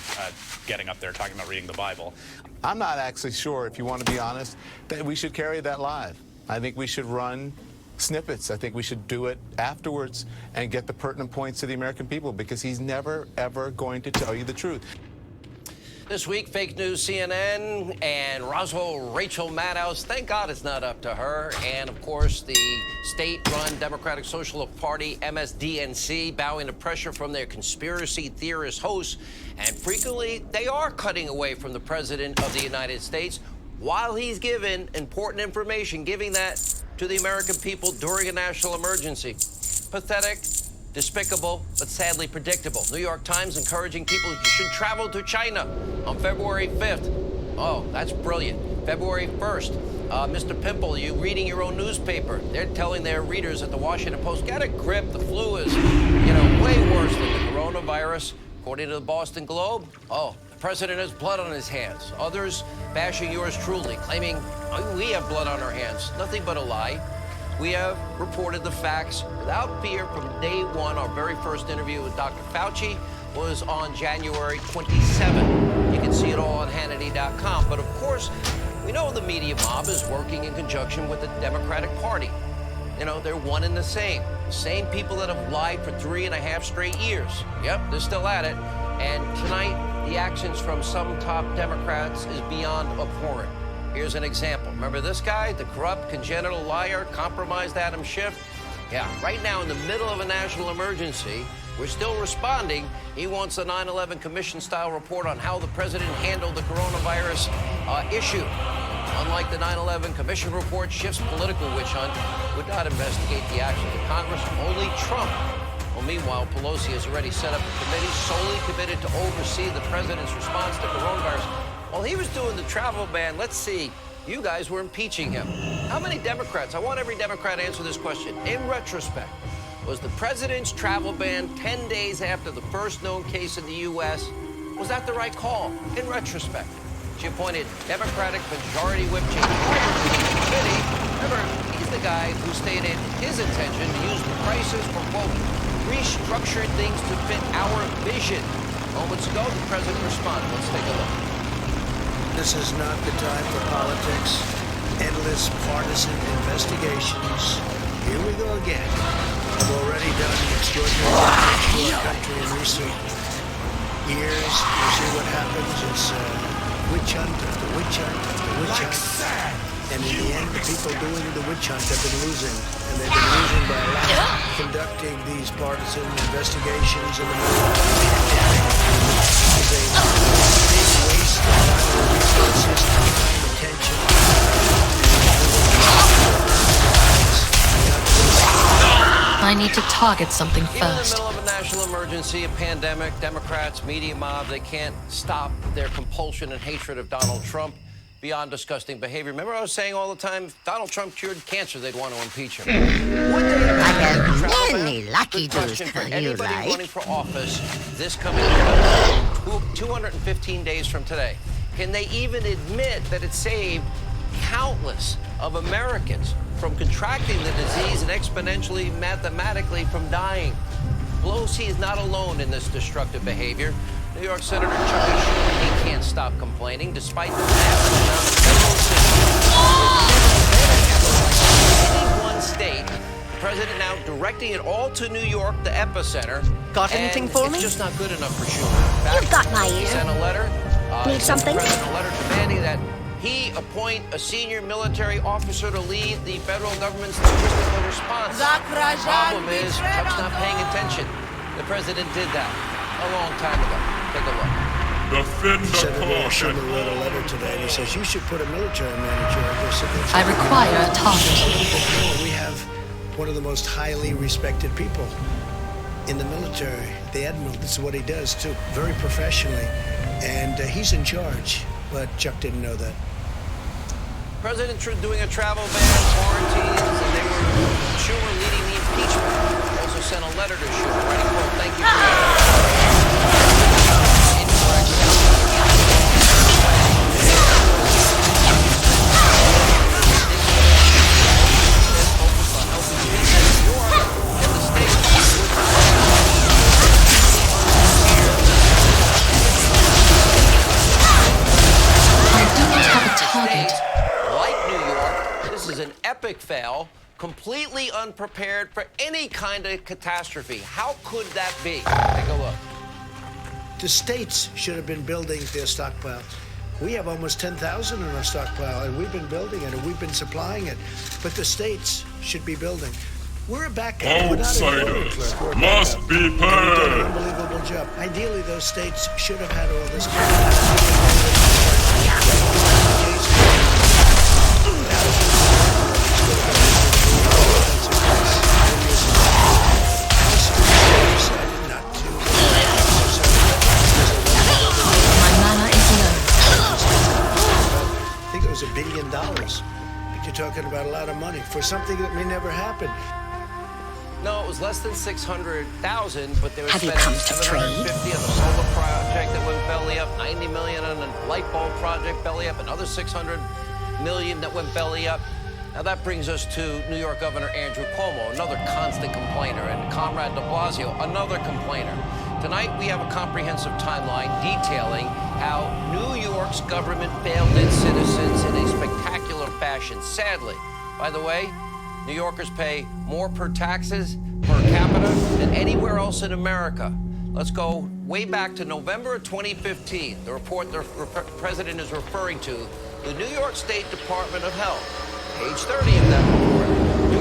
getting up there talking about reading the Bible. I'm not actually sure, if you want to be honest, that we should carry that live. I think we should run snippets. I think we should do it afterwards and get the pertinent points to the American people, because he's never, ever going to tell you the truth. This week, fake news CNN and Rachel Maddow. Thank God it's not up to her. And, of course, the state-run Democratic Social Party, MSDNC, bowing to pressure from their conspiracy theorist hosts. And frequently, they are cutting away from the President of the United States while he's given important information, giving that to the American people during a national emergency. Pathetic, despicable, but sadly predictable. New York Times encouraging people you should travel to China on February 5th. Oh, that's brilliant. February 1st, Mr. Pimple, you reading your own newspaper. They're telling their readers at the Washington Post, get a grip, the flu is, way worse than the coronavirus. According to the Boston Globe, the president has blood on his hands. Others bashing yours truly, claiming we have blood on our hands. Nothing but a lie. We have reported the facts without fear from day one. Our very first interview with Dr. Fauci was on January 27th. You can see it all on Hannity.com. But of course, we know the media mob is working in conjunction with the Democratic Party. They're one and the same. Same people that have lied for 3.5 straight years. Yep, they're still at it. And tonight, the actions from some top Democrats is beyond abhorrent. Here's an example. Remember this guy, the corrupt, congenital liar, compromised Adam Schiff? Yeah, right now in the middle of a national emergency, we're still responding. He wants a 9/11 Commission-style report on how the president handled the coronavirus issue. Unlike the 9/11 Commission report, Schiff's political witch hunt would not investigate the actions of Congress, only Trump. Well, meanwhile, Pelosi has already set up a committee solely committed to oversee the president's response to coronavirus. While he was doing the travel ban, let's see, you guys were impeaching him. How many Democrats? I want every Democrat to answer this question. In retrospect, was the president's travel ban 10 days after the first known case in the U.S., was that the right call? In retrospect, she appointed Democratic Majority Whip James Clyburn to the committee. Remember, he's the guy who stated his intention to use the crisis for, quote, restructured things to fit our vision. Moments ago, the president responded. Let's take a look. This is not the time for politics, endless partisan investigations. Here we go again. I've already done extraordinary damage to our country in recent years. You see what happens? It's witch hunt after witch hunt after witch hunt. And in the end, the people doing the witch hunt have been losing. And they've been losing by conducting these partisan investigations in the middle of the pandemic. It's a big waste of time, resources, time, attention. I need to target something first. Even in the middle of a national emergency, a pandemic, Democrats, media mob, they can't stop their compulsion and hatred of Donald Trump beyond disgusting behavior. Remember I was saying all the time, if Donald Trump cured cancer, they'd want to impeach him. Would they I have many lucky dudes for you anybody like. running for office this coming year, 215 days from today? Can they even admit that it saved countless of Americans from contracting the disease and exponentially, mathematically, from dying? Pelosi is not alone in this destructive behavior. New York Senator Chuck Schumer, he can't stop complaining despite the massive amount of federal assistance. In one state, the president now directing it all to New York, the epicenter. Got anything for me? It's just not good enough for Schumer. You've got my He ear. sent a letter. Need something? A letter demanding that he appoint a senior military officer to lead the federal government's logistical response. The problem is, Trump's not paying attention. The president did that a long time ago. Take a look. Senator Schumer wrote a letter today, and he says you should put a military manager over civilian. I require a target. We have one of the most highly respected people in the military, the admiral. This is what he does too, very professionally, and he's in charge. But Chuck didn't know that. President Trump doing a travel ban, quarantines, and they were Schumer leading the impeachment. Also sent a letter to Schumer, writing, quote, thank you for epic fail, completely unprepared for any kind of catastrophe. How could that be? Take a look. The states should have been building their stockpile. We have almost 10,000 in our stockpile, and we've been building it, and we've been supplying it. But the states should be building. We're a backup. Outsiders must be purged. purged. An unbelievable job. Ideally, those states should have had all this. I think it was $1 billion. You're talking about a lot of money for something that may never happen. No, it was less than 600,000, but there was 750 on the solar project that went belly up, 90 million on the light bulb project belly up, another 600 million that went belly up. Now that brings us to New York Governor Andrew Cuomo, another constant complainer, and Comrade de Blasio, another complainer. Tonight we have a comprehensive timeline detailing how New York's government failed its citizens in a spectacular fashion. Sadly, by the way, New Yorkers pay more per taxes per capita than anywhere else in America. Let's go way back to November of 2015. The report the president is referring to, the New York State Department of Health, page 30 of that report.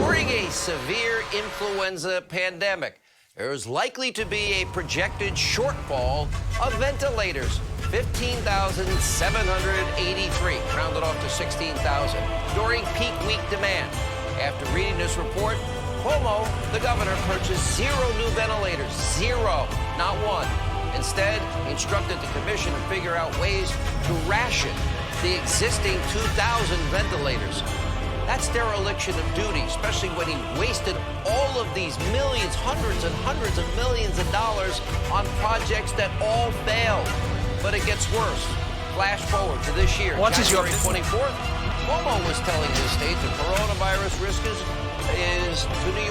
During a severe influenza pandemic, there is likely to be a projected shortfall of ventilators, 15,783, rounded off to 16,000, during peak week demand. After reading this report, Cuomo, the governor, purchased 0 new ventilators. 0, not one. Instead, he instructed the commission to figure out ways to ration the existing 2,000 ventilators. That's dereliction of duty, especially when he wasted all of these millions, hundreds and hundreds of millions of dollars on projects that all failed. But it gets worse. Flash forward to this year, January 24th. Cuomo was telling his state the coronavirus risk is to New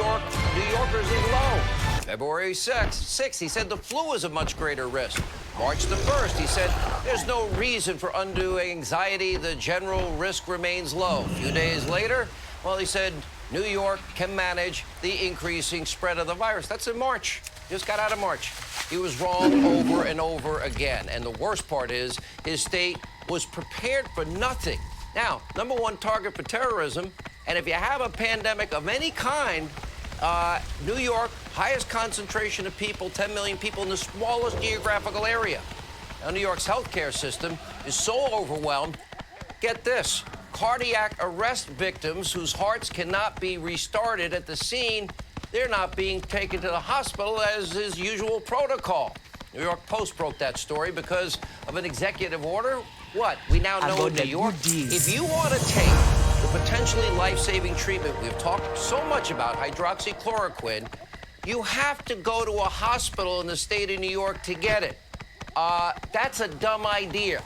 Yorkers is low. February 6th, he said the flu is a much greater risk. March the 1st, he said there's no reason for undue anxiety. The general risk remains low. A few days later, well, he said New York can manage the increasing spread of the virus. That's in March. Just got out of March. He was wrong over and over again. And the worst part is his state was prepared for nothing. Now, #1 target for terrorism, and if you have a pandemic of any kind, New York, highest concentration of people, 10 million people in the smallest geographical area. Now, New York's healthcare system is so overwhelmed, get this, cardiac arrest victims whose hearts cannot be restarted at the scene, they're not being taken to the hospital as is usual protocol. New York Post broke that story because of an executive order. What? We now know in New York, if you want to take the potentially life-saving treatment we've talked so much about, hydroxychloroquine, you have to go to a hospital in the state of New York to get it. That's a dumb idea.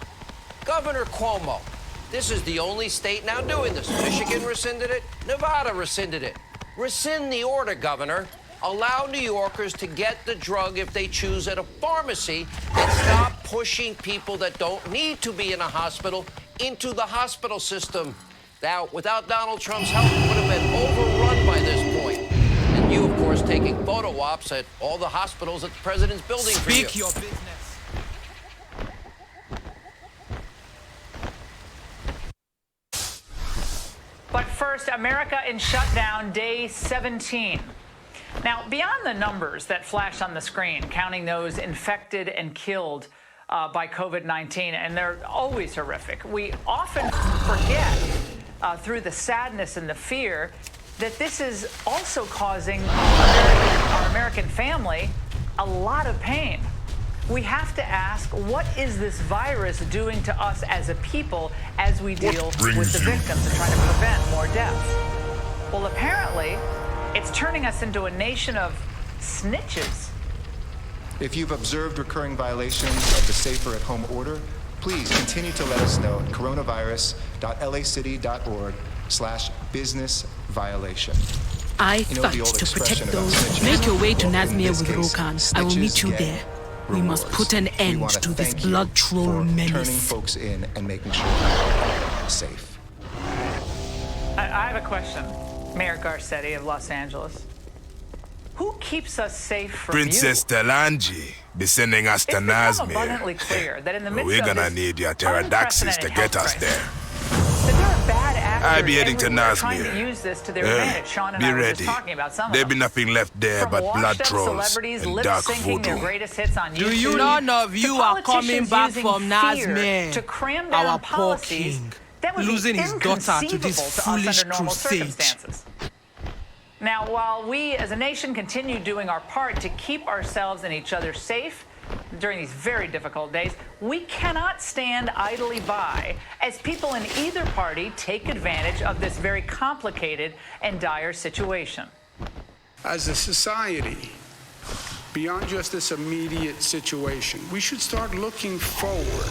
Governor Cuomo, this is the only state now doing this. Michigan rescinded it. Nevada rescinded it. Rescind the order, Governor. Allow New Yorkers to get the drug if they choose at a pharmacy and stop pushing people that don't need to be in a hospital into the hospital system. Now, without Donald Trump's help, it would have been overrun by this point. And you, of course, taking photo ops at all the hospitals that the president's building for you. Speak your business. But first, America in shutdown, day 17. Now, beyond the numbers that flash on the screen, counting those infected and killed by COVID-19, and they're always horrific, we often forget through the sadness and the fear that this is also causing our American family a lot of pain. We have to ask, what is this virus doing to us as a people as we deal with the victims and try to prevent more deaths? Well, apparently, it's turning us into a nation of snitches. If you've observed recurring violations of the Safer at Home order, please continue to let us know at coronavirus.lacity.org/business violation. I fight to protect those. Make your way to Nazmir with Rokan. I will meet you there. We must put an end to this blood troll menace. Turning folks in and making sure people are safe. I have a question, Mayor Garcetti of Los Angeles. Who keeps us safe from Princess Talanji be sending us to Nazmir. Abundantly clear that in the midst We're of gonna this need your pterodactyls to get us there. that there are bad actors I'll be heading to everywhere trying to Nazmir. use this to their advantage. Sean and Be I were ready. just talking about some of There'll them. be nothing left there From but blood washed-up trolls celebrities and dark lip-syncing their voodoo. greatest hits on YouTube. Do you none of you are coming back from Nazmir? To cram down Our poor policies king, that would losing be his daughter to this inconceivable to us foolish under normal crusade. circumstances. Now, while we as a nation continue doing our part to keep ourselves and each other safe during these very difficult days, we cannot stand idly by as people in either party take advantage of this very complicated and dire situation. As a society, beyond just this immediate situation, we should start looking forward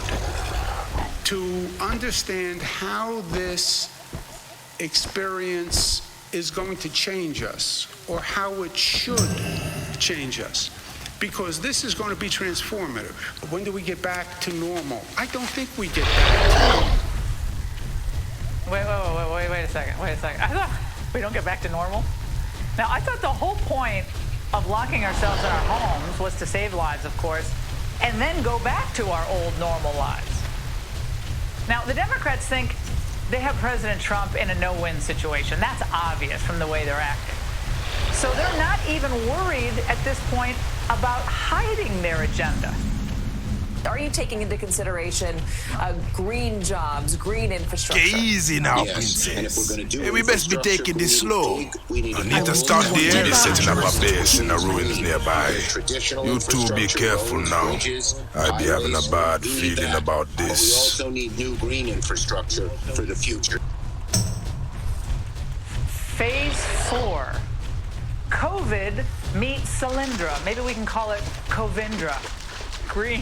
to understand how this experience is going to change us, or how it should change us, because this is going to be transformative. When do we get back to normal? I don't think we get back to normal. Wait a second. I thought we don't get back to normal. Now, I thought the whole point of locking ourselves in our homes was to save lives, of course, and then go back to our old normal lives. Now, the Democrats think they have President Trump in a no-win situation. That's obvious from the way they're acting. So they're not even worried at this point about hiding their agenda. Are you taking into consideration green jobs, green infrastructure? Get easy now, princess. Hey, we best be taking this slow. I need to start the enemy setting up a base in the ruins nearby. You two be careful now. I be having a bad feeling about this. We also need new green infrastructure for the future. Phase 4. COVID meets Solyndra. Maybe we can call it Covindra. Green.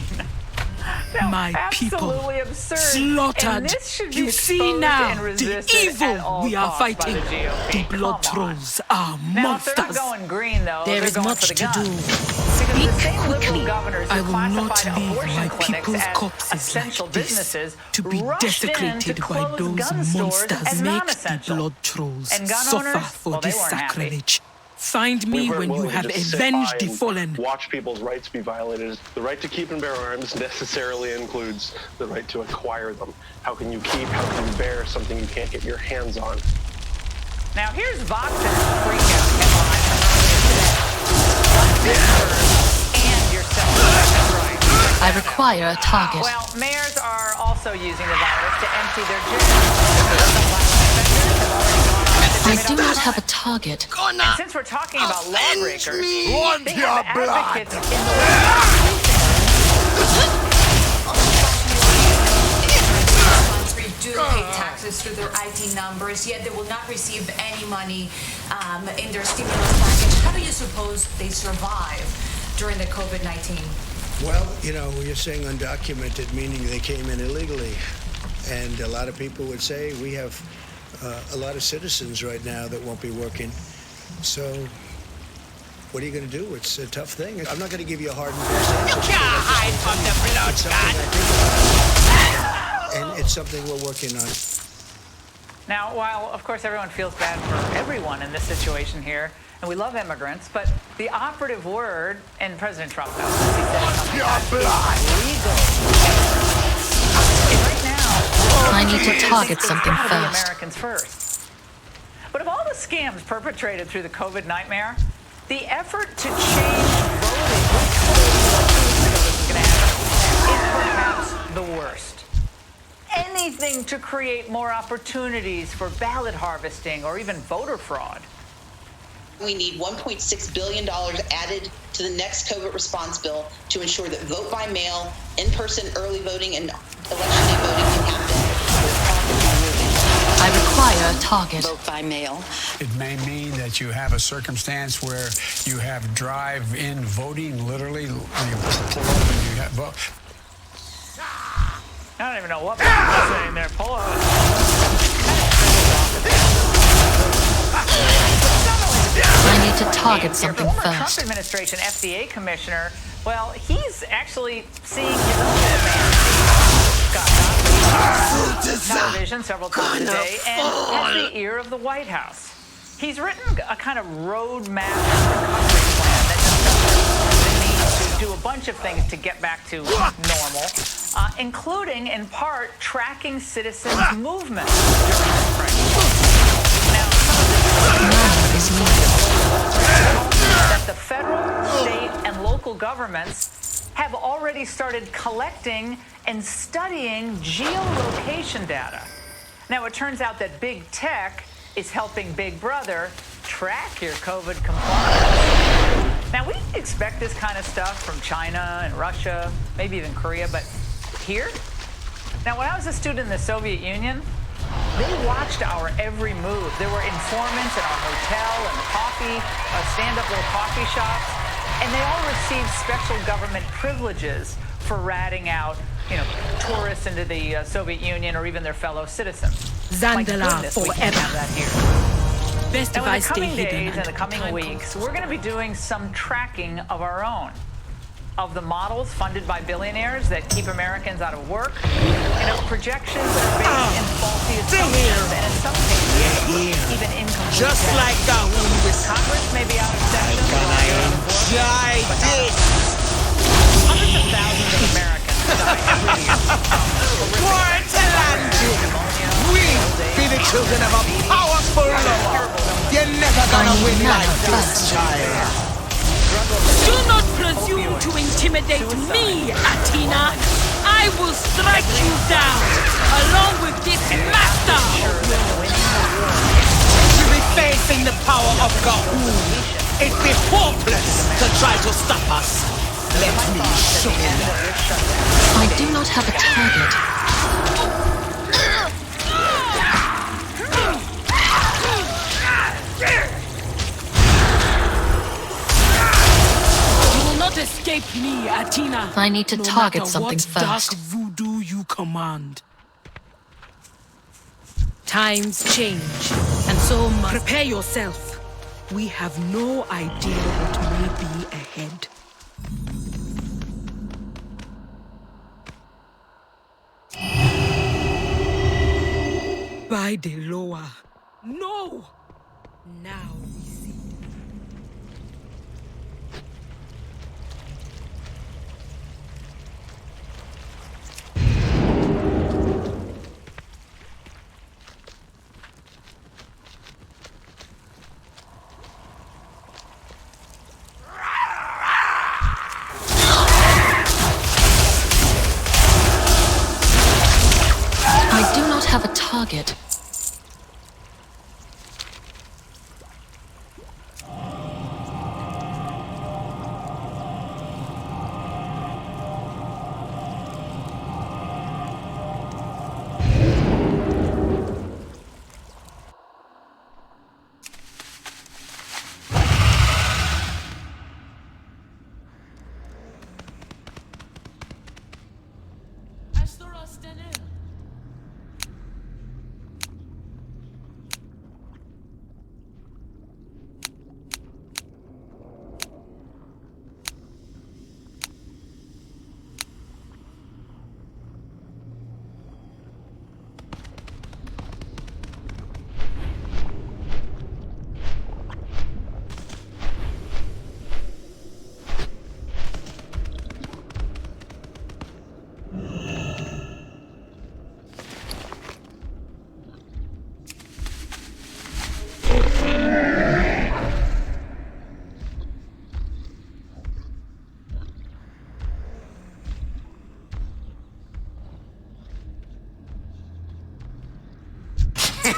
Now, My people absurd. slaughtered. And this should be You see exposed now and the resisted at evil all we are costs by fighting. the GOP. The blood Come on. trolls are Now, if they're not monsters. going green, though, There they're is going much for the to gun. do. Because Speak the same quickly. liberal governors I who will not classified leave abortion my clinics people's as corpses essential like this businesses to be rushed in desecrated to by close those gun stores monsters. as Make the non-essential. blood trolls And gun suffer owners, for well, they this weren't happy. sacrilege. Find me when you have avenged the fallen. Watch people's rights be violated. The right to keep and bear arms necessarily includes the right to acquire them. How can you keep, how can you bear something you can't get your hands on? Now, here's Vox's freakout headline from earlier today. And your Second Amendment right. I require a target. Well, mayors are also using the virus to empty their jails. Some violent offenders have already gone on I do not have a target. And since we're talking about lawbreakers, Want they your have blood. advocates in do pay taxes through their ID numbers, yet they will not receive any money in their stimulus package. How do you suppose they survive during the COVID-19? Well, you know, you're saying undocumented, meaning they came in illegally. And a lot of people would say we have a lot of citizens right now that won't be working. So what are you going to do? It's a tough thing. I'm not going to give you a hard and fast answer. You can't hide from the blood, God. And it's something we're working on. Now, while, of course, everyone feels bad for everyone in this situation here, and we love immigrants, but the operative word, and President Trump knows this, he said something about legal immigrants. And right now, I need to target something it's gotta be first. Americans first. scams perpetrated through the COVID nightmare, the effort to change voting, we told you 2 weeks ago this was going to happen, is perhaps the worst. Anything to create more opportunities for ballot harvesting or even voter fraud. We need $1.6 billion added to the next COVID response bill to ensure that vote by mail, in-person early voting, and election day voting can happen. I require a target. Vote by mail. It may mean that you have a circumstance where you have drive-in voting, literally. You pull up and you have vote. I don't even know what I'm saying there. Pull over. I need to target something former first. Trump administration FDA commissioner, well, he's actually seeing his own demand. Television several times a day and has the ear of the White House. He's written a kind of roadmap recovery plan that discusses the need to do a bunch of things to get back to normal, including, in part, tracking citizens' movement during this crisis. Now, that the federal, state, and local governments have already started collecting and studying geolocation data. Now, it turns out that big tech is helping Big Brother track your COVID compliance. Now, we expect this kind of stuff from China and Russia, maybe even Korea, but here? Now, when I was a student in the Soviet Union, they watched our every move. There were informants in our hotel and stand-up little coffee shops, and they all received special government privileges for ratting out, tourists into the Soviet Union or even their fellow citizens. Zandala forever. We can't have that here. Best now, if I in the stay coming hidden days and the until coming time weeks, comes. we're going to be doing some tracking of our own. Of the models funded by billionaires that keep Americans out of work, and of projections that are based in faulty assumptions, and in some cases, even incomplete. Just data. like that one with Congress may be out of session, enjoy this. Hundreds of thousands of Americans die every year We be the children of a powerful Lord. You're never gonna win like this, child. Do not presume to intimidate me, Athena. I will strike you down, along with this master. You be facing the power of God. It'd be hopeless to try to stop us. Let me show you. I do not have a target. Not escape me, Athena. I need to target matter something what first. Dark voodoo you command. Times change, and so prepare yourself. We have no idea what may be ahead. By the lower. No! Now we see. I do not have a target.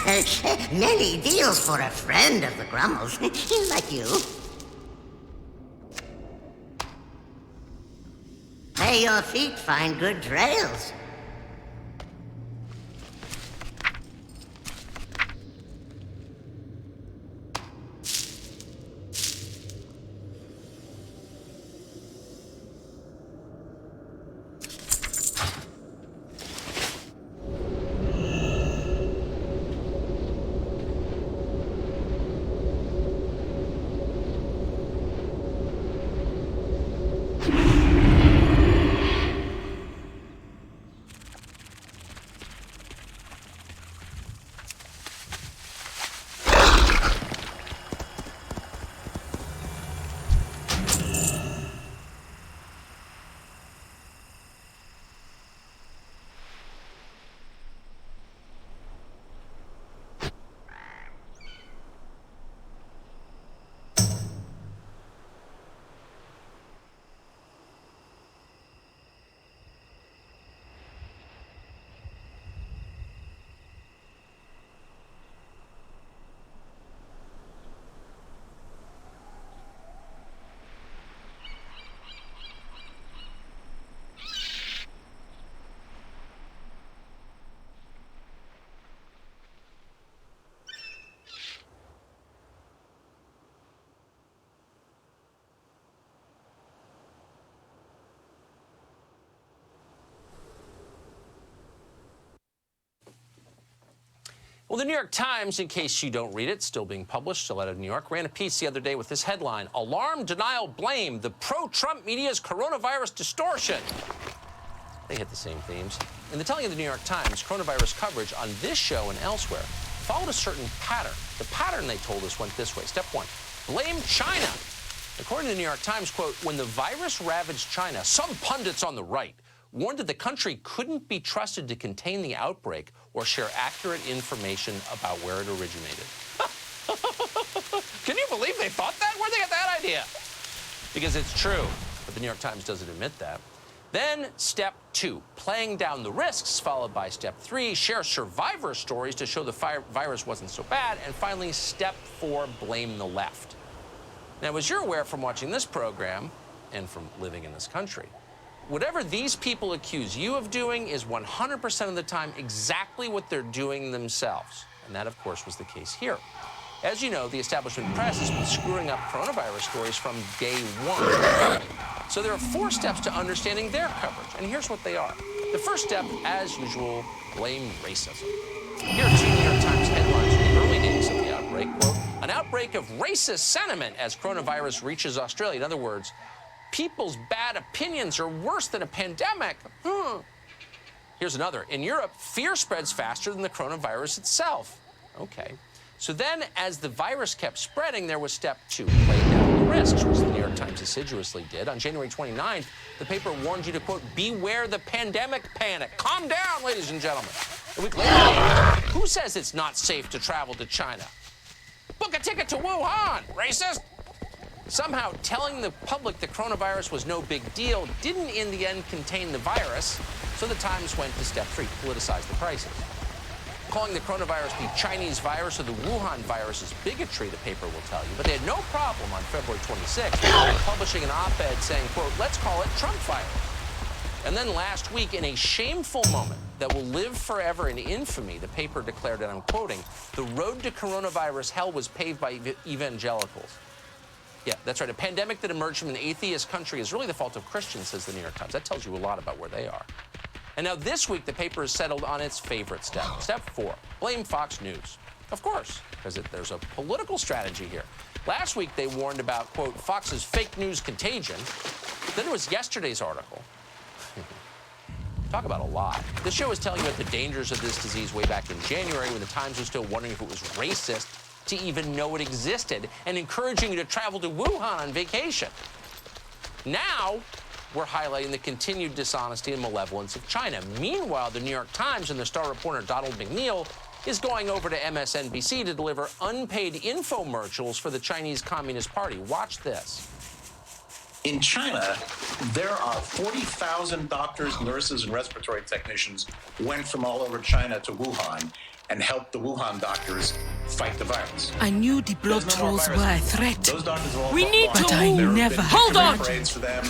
Many deals for a friend of the Grummels, like you. May your feet find good trails. Well, the New York Times, in case you don't read it, still being published, still out of New York, ran a piece the other day with this headline: "Alarm, Denial, Blame, the pro-Trump media's coronavirus distortion." They hit the same themes. In the telling of the New York Times, coronavirus coverage on this show and elsewhere followed a certain pattern. The pattern, they told us, went this way. Step one, blame China. According to the New York Times, quote, "When the virus ravaged China, some pundits on the right warned that the country couldn't be trusted to contain the outbreak or share accurate information about where it originated." Can you believe they thought that? Where'd they get that idea? Because it's true, but the New York Times doesn't admit that. Then step two, playing down the risks, followed by step three, share survivor stories to show the virus wasn't so bad, and finally step four, blame the left. Now, as you're aware from watching this program and from living in this country, whatever these people accuse you of doing is 100% of the time exactly what they're doing themselves. And that, of course, was the case here. As you know, the establishment press has been screwing up coronavirus stories from day one. So there are 4 steps to understanding their coverage, and here's what they are. The first step, as usual, blame racism. Here are 2 New York Times headlines from the early days of the outbreak. Quote, "An outbreak of racist sentiment as coronavirus reaches Australia." In other words, people's bad opinions are worse than a pandemic. Here's another. "In Europe, fear spreads faster than the coronavirus itself." Okay. So then, as the virus kept spreading, there was step 2, play down the risks, which the New York Times assiduously did. On January 29th, the paper warned you to, quote, "Beware the pandemic panic." Calm down, ladies and gentlemen. A week later, who says it's not safe to travel to China? Book a ticket to Wuhan, racist. Somehow, telling the public the coronavirus was no big deal didn't in the end contain the virus, so the Times went to step 3, politicize the crisis. Calling the coronavirus the Chinese virus or the Wuhan virus is bigotry, the paper will tell you, but they had no problem on February 26th publishing an op-ed saying, quote, "Let's call it Trump virus." And then last week, in a shameful moment that will live forever in infamy, the paper declared, and I'm quoting, "The road to coronavirus hell was paved by evangelicals." Yeah, that's right. A pandemic that emerged from an atheist country is really the fault of Christians, says the New York Times. That tells you a lot about where they are. And now this week, the paper has settled on its favorite step. Step 4, blame Fox News. Of course, because there's a political strategy here. Last week, they warned about, quote, Fox's fake news contagion. Then it was yesterday's article. Talk about a lie. This show was telling you about the dangers of this disease way back in January when the Times was still wondering if it was racist to even know it existed and encouraging you to travel to Wuhan on vacation. Now, we're highlighting the continued dishonesty and malevolence of China. Meanwhile, the New York Times and their star reporter Donald McNeil is going over to MSNBC to deliver unpaid infomercials for the Chinese Communist Party. Watch this. In China, there are 40,000 doctors, nurses, and respiratory technicians went from all over China to Wuhan. and help the Wuhan doctors fight the virus. I knew the blood trolls were a threat. Those doctors are all We need but to move. never. Hold on. For them,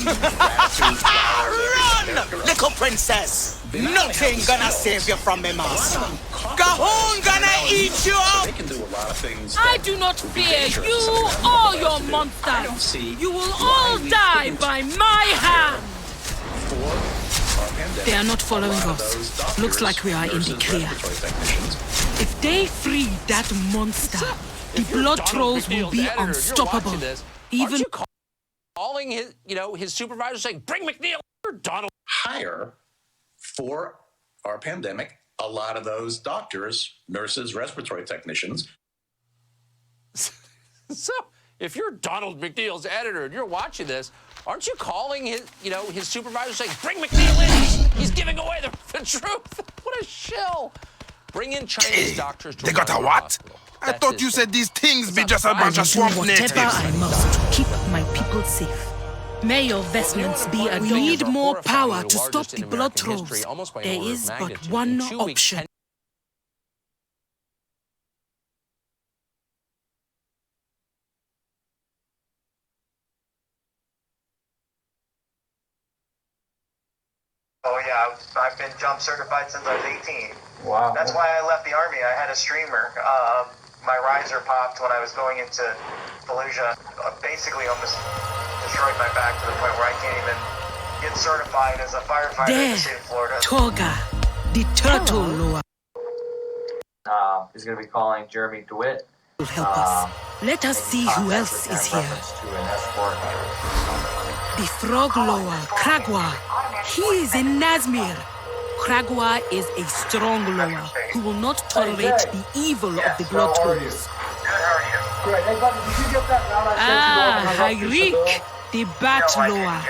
Run, little princess. Nothing gonna save you from me, master. Cahoon gonna eat you up. They can do a lot of things. I do not fear you or your monsters. You will all die by my hand. They are not following us. Looks like we are in the clear. If they free that monster, the blood trolls will be unstoppable. Even calling his supervisor saying, "Bring McNeil." Donald hire for our pandemic a lot of those doctors, nurses, respiratory technicians. So, if you're Donald McNeil's editor and you're watching this, aren't you calling his supervisor saying, "Bring McNeil in. He's giving away the truth." What a shill. Bring in Chinese doctors to They got a what? I thought you said these things be just a bunch of swamp natives. Whatever I must to keep my people safe. May your vestments be a... We need more power to stop the blood trolls. There is but one option. Oh yeah, I've been jump certified since I was 18. Wow. That's why I left the Army. I had a streamer. My riser popped when I was going into Fallujah. Basically almost destroyed my back to the point where I can't even get certified as a firefighter in the state of Florida. Toga, the turtle lure. He's going to be calling Jeremy DeWitt. Will help us. Let us see who else is here. The frog lower, Kragwa. He is in Nazmir. Kragwa is a strong lower who will not tolerate the evil of the blood trolls. Hyrik, the bat lower.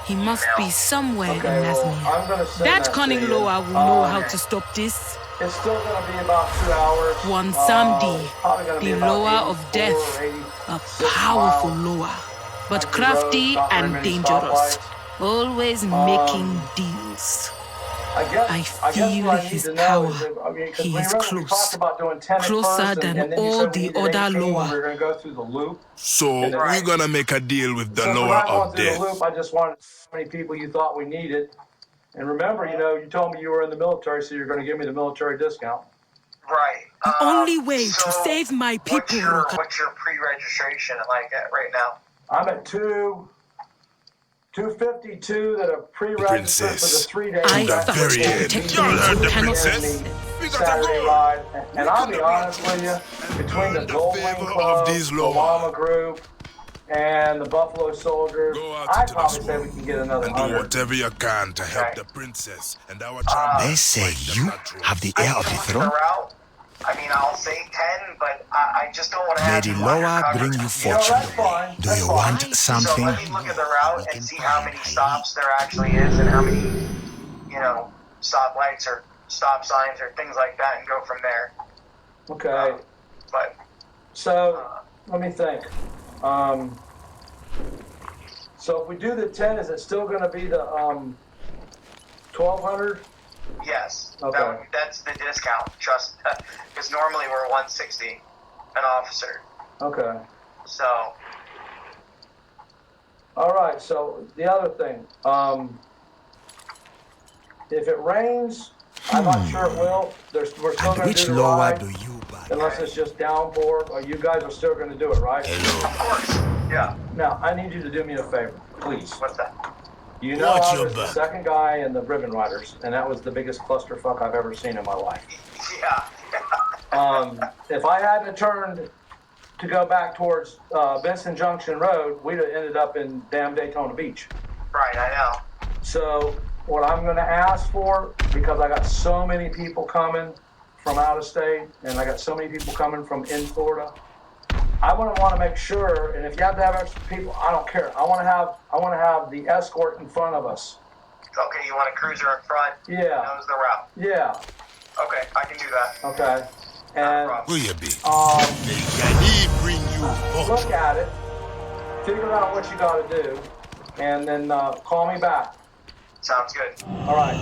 He must be somewhere in Nazmir. That cunning lower will know how to stop this. It's still going to be about 2 hours. One Samdi, the lower of death. A powerful lower, but crafty and dangerous. Always making deals. I feel his power. He is close. Closer than all the other lower. So we're gonna make a deal with the lower of death. I just wanted how many people you thought we needed. And remember, you told me you were in the military, so you're going to give me the military discount. Right. The only way to save my people. What's your pre-registration like at right now? I'm at 252 that are pre-registered for the 3 days. To the very end. Y'all heard the princess. Saturday ride. And I'll be honest with you, between the Goldwing Club, the Llama Group, and the Buffalo Soldiers, I'd probably say we can get another 100. Do whatever you can to help the princess and our champion. They say you have the heir of the throne. I mean, I'll say 10, but I just don't want to have May the Loa bring you fortune. Do you want something? So let me look at the route and see how many stops there actually is and how many, stop lights or stop signs or things like that and go from there. Okay. So, let me think. So if we do the 10, is it still going to be the 1,200? Yes. Okay. That's the discount. Just because normally we're 160 an officer. Okay. So. All right. So the other thing, if it rains, I'm not sure it will. We're still going to do the ride. Do you buy? Unless it's just downpour, or you guys are still going to do it, right? Of course. Yeah. Now, I need you to do me a favor, please. What's that? You know I was the second guy in the Ribbon Riders, and that was the biggest clusterfuck I've ever seen in my life. Yeah. If I hadn't turned to go back towards Benson Junction Road, we'd have ended up in damn Daytona Beach. Right, I know. So what I'm going to ask for, because I got so many people coming from out of state, and I got so many people coming from in Florida, I want to make sure, and if you have to have extra people, I don't care. I want to have the escort in front of us. Okay, you want a cruiser in front? Yeah. That was the route. Yeah. Okay, I can do that. Okay. And will you be? Bring you look at it, figure out what you got to do, and then call me back. Sounds good. All right.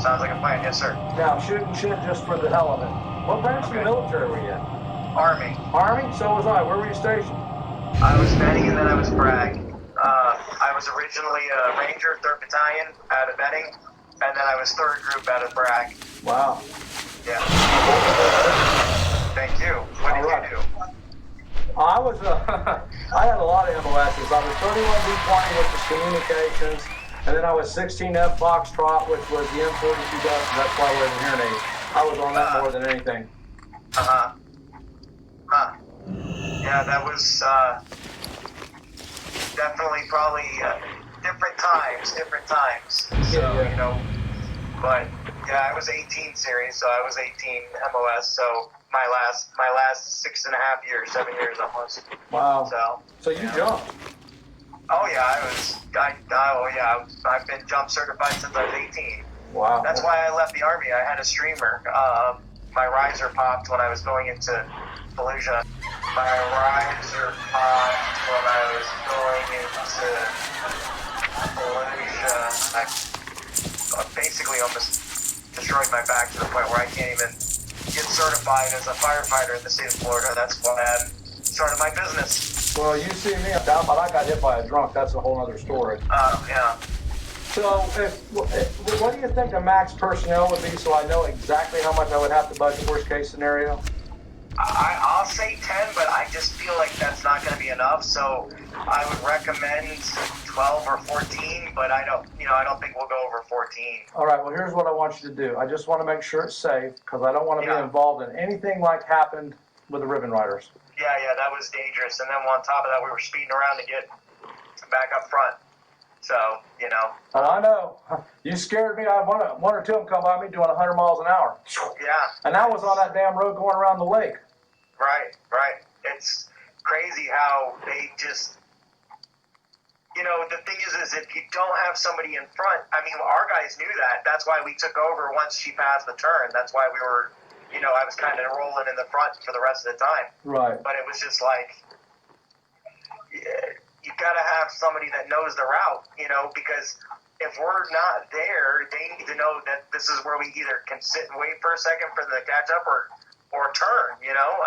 Sounds like a plan, yes, sir. Now, shooting shit just for the hell of it. What branch of the military were you in? Army. Army? So was I. Where were you stationed? I was Benning and then I was Bragg. I was originally a Ranger, 3rd Battalion out of Benning, and then I was 3rd Group out of Bragg. Wow. Yeah. Thank you. What did you do? I was, I had a lot of MOSs. I was 31B20, which was communications, and then I was 16F Foxtrot, which was the M42 Dust, and that's why we're in hearing aids. I was on that more than anything. Huh. Yeah, that was definitely probably different times. So, you know, but yeah, I was 18 series, so I was 18 MOS, so my last 6.5 years, 7 years almost. Wow. So you jumped. Oh yeah, I've been jump certified since I was 18. Wow. That's why I left the Army. I had a streamer. My riser popped when I was going into Fallujah. My riser popped when I was going into Fallujah. I basically almost destroyed my back to the point where I can't even get certified as a firefighter in the state of Florida. That's why I started my business. Well, you see me, I got hit by a drunk. That's a whole other story. Yeah. So, what do you think the max personnel would be so I know exactly how much I would have to budget, worst case scenario? I'll say 10, but I just feel like that's not going to be enough. So I would recommend 12 or 14, but I don't think we'll go over 14. All right, well, here's what I want you to do. I just want to make sure it's safe because I don't want to be involved in anything like happened with the Ribbon Riders. Yeah, that was dangerous. And then on top of that, we were speeding around to get back up front. So, you know. Oh, I know. You scared me. I had one or two of them come by me doing 100 miles an hour. Yeah. And I was on that damn road going around the lake. Right. It's crazy how they just, you know, the thing is if you don't have somebody in front, I mean, our guys knew that. That's why we took over once she passed the turn. That's why we were, you know, I was kind of rolling in the front for the rest of the time. Right. But it was just like, you got to have somebody that knows the route, you know, because if we're not there, they need to know that this is where we either can sit and wait for a second for the catch up or turn, you know.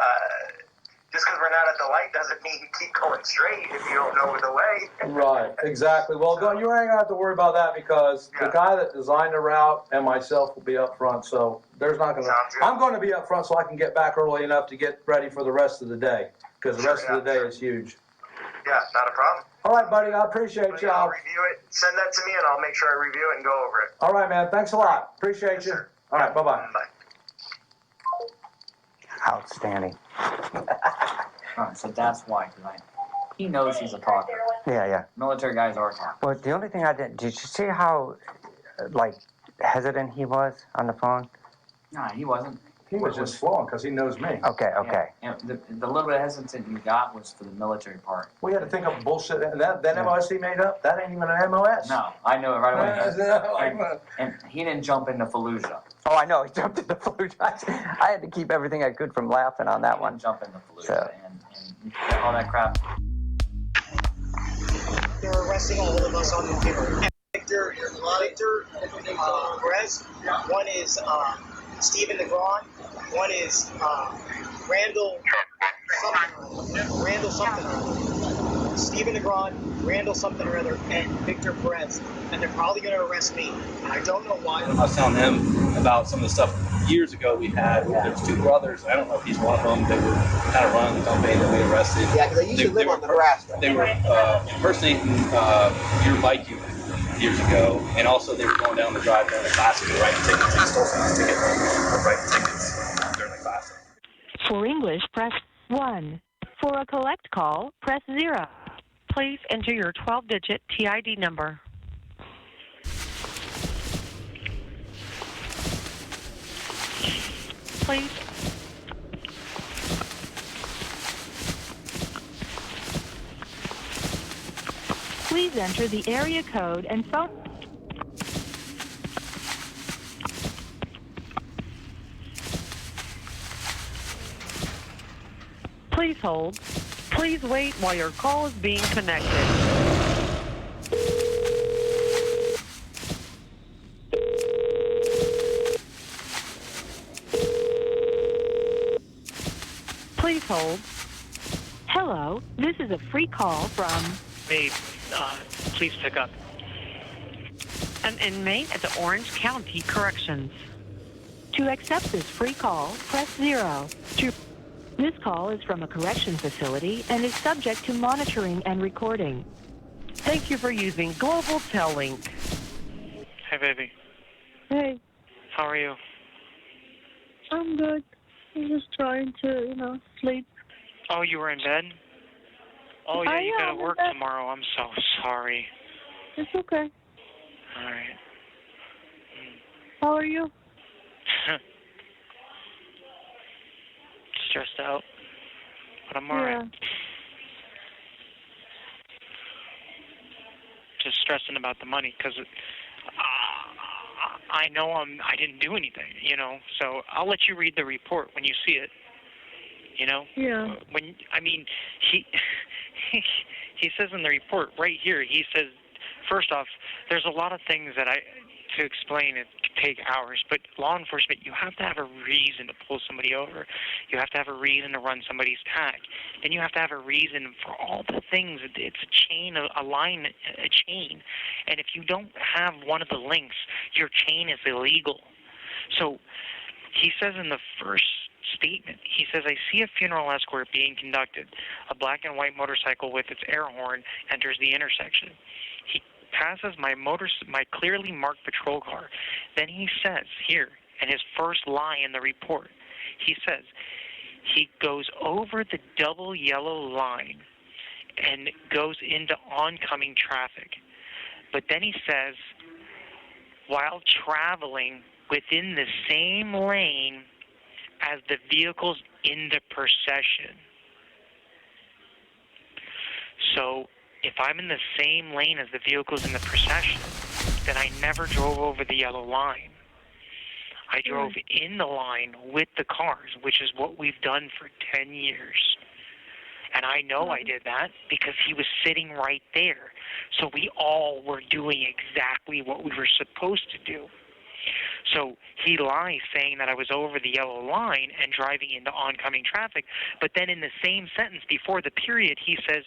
Just because we're not at the light doesn't mean keep going straight if you don't know the way. Right, exactly. Well, you ain't going to have to worry about that because the guy that designed the route and myself will be up front, so there's not going to... I'm going to be up front so I can get back early enough to get ready for the rest of the day because the rest of the day is huge. Yeah, not a problem. All right, buddy, I appreciate you. I'll review it. Send that to me and I'll make sure I review it and go over it. All right, man. Thanks a lot. Appreciate you. All right, bye-bye. Bye. Outstanding. So that's why, he knows he's a talker. Yeah. Military guys are talkers. Well, the only thing did you see how, hesitant he was on the phone? No, he wasn't. He was just flowing because he knows me. Okay. Yeah. The little bit of hesitant you got was for the military part. We had to think up bullshit. And that MOS he made up, that ain't even an MOS. No, I know it right away. And he didn't jump into Fallujah. Oh, I know. He jumped into Fallujah. I had to keep everything I could from laughing on that one. Jump into Fallujah and all that crap. They're arresting all of us on the field. Victor Perez. One is Stephen Negron. One is Randall something or other. Stephen Negron, Randall something or other, and Victor Perez. And they're probably going to arrest me. I don't know why. I was telling him about some of the stuff years ago we had. There's two brothers. I don't know if he's one of them. They were kind of running the company that we arrested. Yeah, because they used to live on Nebraska. They were impersonating your bike unit years ago, and also they were going down the drive during the classic and writing tickets. They stole some tickets or writing tickets during the classic. For English, press 1. For a collect call, press 0. Please enter your 12-digit TID number. Please. Please enter the area code and phone. Please hold. Please wait while your call is being connected. hold. Hello, this is a free call from Babe, please pick up. an inmate at the Orange County Corrections. To accept this free call, press 0. This call is from a correction facility and is subject to monitoring and recording. Thank you for using Global Tellink. Hey, baby. Hey, How are you? I'm good. I'm just trying to, sleep. Oh, you were in bed? Oh, yeah, you gotta I'm in work bed. tomorrow. I'm so sorry. It's okay. All right. How are you? Stressed out, but I'm all right. Just stressing about the money because I know I didn't do anything, So I'll let you read the report when you see it. Yeah. He he says in the report right here. He says, first off, there's a lot of things that to explain it could take hours, but law enforcement, you have to have a reason to pull somebody over. You have to have a reason to run somebody's tag. Then you have to have a reason for all the things. It's a chain, a chain. And if you don't have one of the links, your chain is illegal. So he says in the first statement, he says, I see a funeral escort being conducted. A black and white motorcycle with its air horn enters the intersection. He passes my clearly marked patrol car. Then he says here, in his first line in the report, he says, he goes over the double yellow line and goes into oncoming traffic. But then he says, while traveling within the same lane as the vehicles in the procession. So if I'm in the same lane as the vehicles in the procession, then I never drove over the yellow line. I drove in the line with the cars, which is what we've done for 10 years. And I know I did that because he was sitting right there. So we all were doing exactly what we were supposed to do. So he lies saying that I was over the yellow line and driving into oncoming traffic. But then in the same sentence before the period, he says,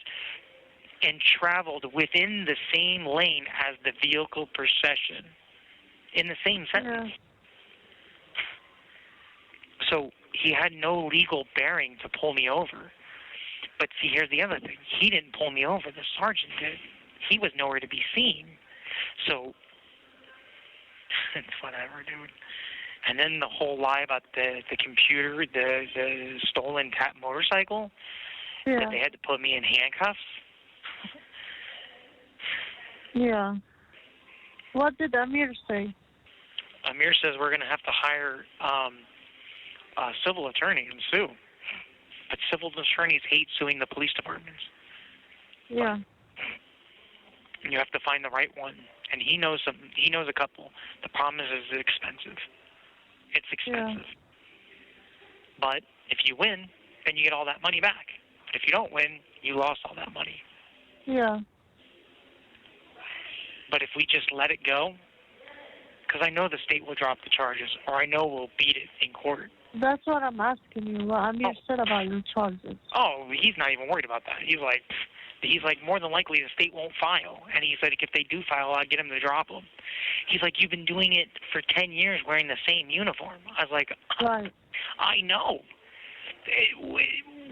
and traveled within the same lane as the vehicle procession. In the same sentence. Yeah. So he had no legal bearing to pull me over. But see, here's the other thing. He didn't pull me over. The sergeant did. He was nowhere to be seen. So it's whatever, dude. And then the whole lie about the computer, the stolen tap motorcycle, that they had to put me in handcuffs. Yeah. What did Amir say? Amir says we're going to have to hire a civil attorney and sue. But civil attorneys hate suing the police departments. Yeah. And you have to find the right one. And he knows something. He knows a couple. The problem is it's expensive. It's expensive. Yeah. But if you win, then you get all that money back. But if you don't win, you lost all that money. Yeah. But if we just let it go, because I know the state will drop the charges, or I know we'll beat it in court. That's what I'm asking you. What Amir said about your charges. Oh, he's not even worried about that. He's like, more than likely the state won't file. And he said if they do file, I'll get him to drop them. He's like, you've been doing it for 10 years wearing the same uniform. I was like, right. I know.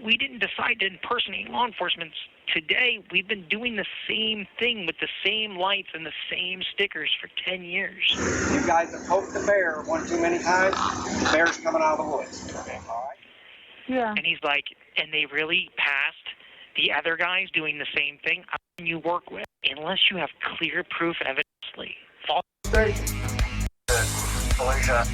We didn't decide to impersonate law enforcement today. We've been doing the same thing with the same lights and the same stickers for 10 years. You guys have poked the bear one too many times. The bear's coming out of the woods. All right? Yeah. And he's like, and they really passed the other guys doing the same thing you work with, unless you have clear proof evidently. False state. Felicia.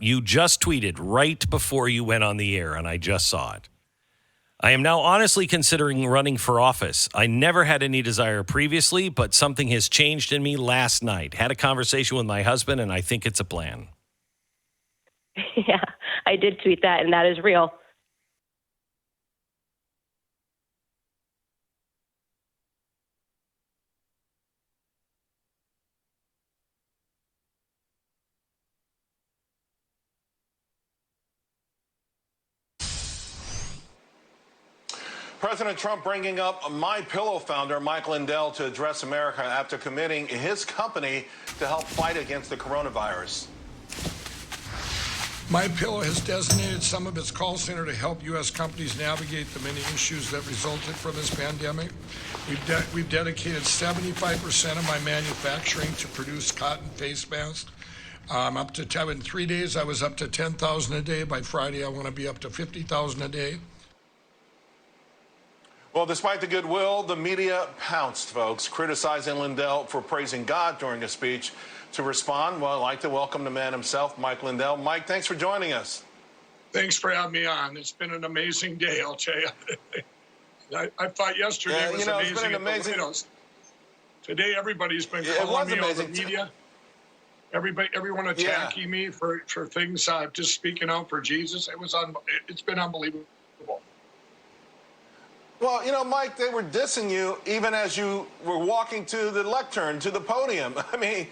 You just tweeted right before you went on the air, and I just saw it. I am now honestly considering running for office. I never had any desire previously, but something has changed in me last night. Had a conversation with my husband, and I think it's a plan. Yeah, I did tweet that, and that is real. President Trump bringing up MyPillow founder Mike Lindell to address America after committing his company to help fight against the coronavirus. MyPillow has designated some of its call center to help U.S. companies navigate the many issues that resulted from this pandemic. We've dedicated 75% of my manufacturing to produce cotton face masks. Up to in 3 days, I was up to 10,000 a day. By Friday, I want to be up to 50,000 a day. Well, despite the goodwill, the media pounced, folks, criticizing Lindell for praising God during a speech. To respond, well, I'd like to welcome the man himself, Mike Lindell. Mike, thanks for joining us. Thanks for having me on. It's been an amazing day, I'll tell you. I thought yesterday was amazing. It's been an amazing. Today, everybody's been calling me on the media. Everyone attacking me for things just speaking out for Jesus. It's been unbelievable. Well, Mike, they were dissing you even as you were walking to the lectern, to the podium. I mean,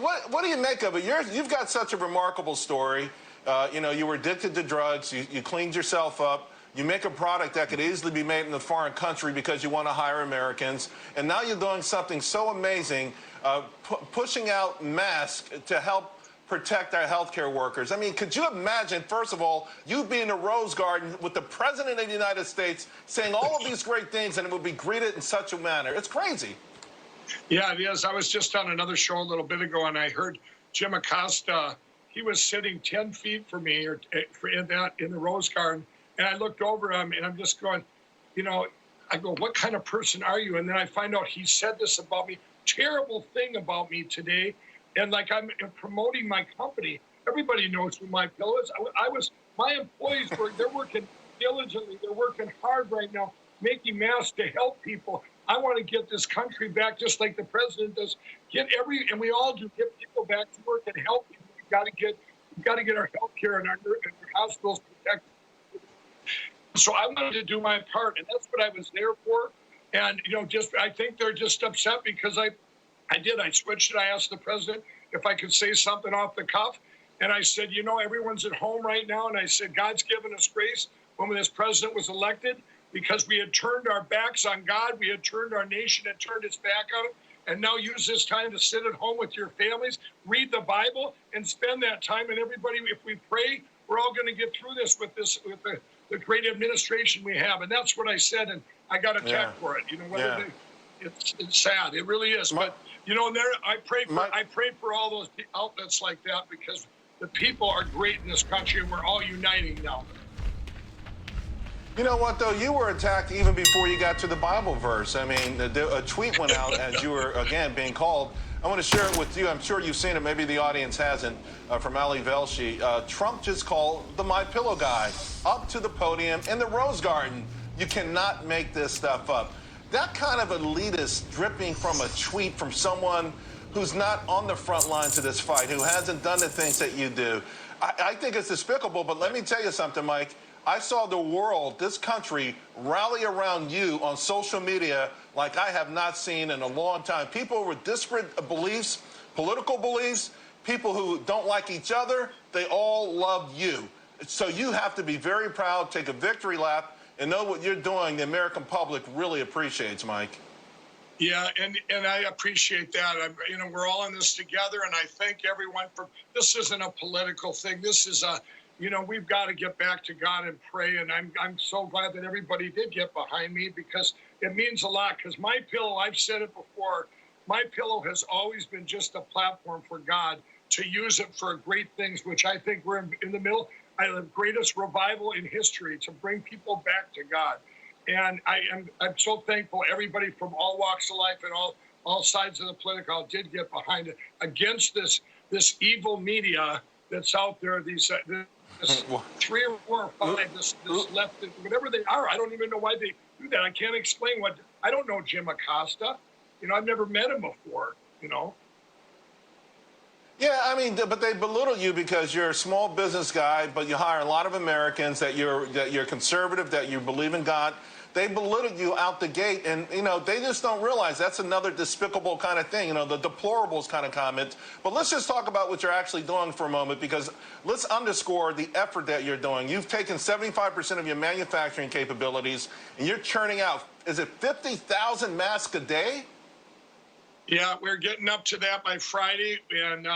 what do you make of it? You've got such a remarkable story. You were addicted to drugs. You cleaned yourself up. You make a product that could easily be made in a foreign country because you want to hire Americans. And now you're doing something so amazing, pushing out masks to help protect our healthcare workers. I mean, could you imagine, first of all, you being in a Rose Garden with the President of the United States saying all of these great things and it would be greeted in such a manner? It's crazy. Yeah, it is. I was just on another show a little bit ago, and I heard Jim Acosta. He was sitting 10 feet from me in the Rose Garden, and I looked over him, and I'm just going, I go, what kind of person are you? And then I find out he said this about me, terrible thing about me today. And like I'm promoting my company, everybody knows who MyPillow is. My employees they're working diligently. They're working hard right now, making masks to help people. I want to get this country back, just like the president does. And we all do, get people back to work and help people. We've got to get our health care and our hospitals protected. So I wanted to do my part, and that's what I was there for. And I think they're just upset because I switched it. I asked the president if I could say something off the cuff. And I said, everyone's at home right now. And I said, God's given us grace when this president was elected because we had turned our backs on God. We had turned our nation and turned its back on him. And now use this time to sit at home with your families, read the Bible, and spend that time. And everybody, if we pray, we're all going to get through this with the great administration we have. And that's what I said. And I got attacked for it. It's sad. It really is. But I pray for all those outlets like that because the people are great in this country and we're all uniting now. You know what, though? You were attacked even before you got to the Bible verse. I mean, a tweet went out as you were, again, being called. I want to share it with you. I'm sure you've seen it. Maybe the audience hasn't. From Ali Velshi. Trump just called the MyPillow guy up to the podium in the Rose Garden. You cannot make this stuff up. That kind of elitist dripping from a tweet from someone who's not on the front lines of this fight, who hasn't done the things that you do. I think it's despicable, but let me tell you something, Mike. I saw the world, this country, rally around you on social media like I have not seen in a long time. People with disparate beliefs, political beliefs, people who don't like each other, they all love you. So you have to be very proud, take a victory lap, and know what you're doing, the American public really appreciates, Mike. Yeah, and I appreciate that. We're all in this together, and I thank everyone for, this isn't a political thing. This is we've got to get back to God and pray, and I'm so glad that everybody did get behind me because it means a lot. Because MyPillow, I've said it before, MyPillow has always been just a platform for God to use it for great things, which I think we're in the middle. The greatest revival in history to bring people back to God. And I'm so thankful everybody from all walks of life and all sides of the political did get behind it against this evil media that's out there, this 3 or 4 or 5, this left, whatever they are. I don't even know why they do that. I can't explain I don't know Jim Acosta. I've never met him before, Yeah, I mean, but they belittle you because you're a small business guy, but you hire a lot of Americans, that you're conservative, that you believe in God. they belittled you out the gate, and, you know, they just don't realize that's another despicable kind of thing, you know, the deplorables kind of comments. But let's just talk about what you're actually doing for a moment, because let's underscore the effort that you're doing. You've taken 75% of your manufacturing capabilities, and you're churning out, is it 50,000 masks a day? Yeah, we're getting up to that by Friday, and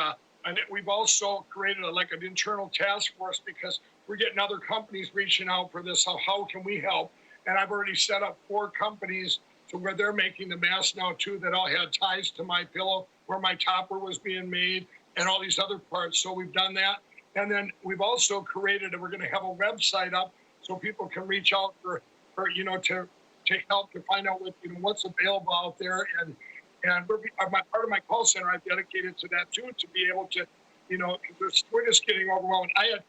we've also created an internal task force because we're getting other companies reaching out for this. How can we help? And I've already set up 4 companies to where they're making the masks now too, that all had ties to my pillow where my topper was being made and all these other parts. So we've done that. And then we've also created, and we're going to have a website up so people can reach out for you know, to help to find out what, you know, what's available out there. And part of my call center, I've dedicated to that too, to be able to, you know, we're just getting overwhelmed. I had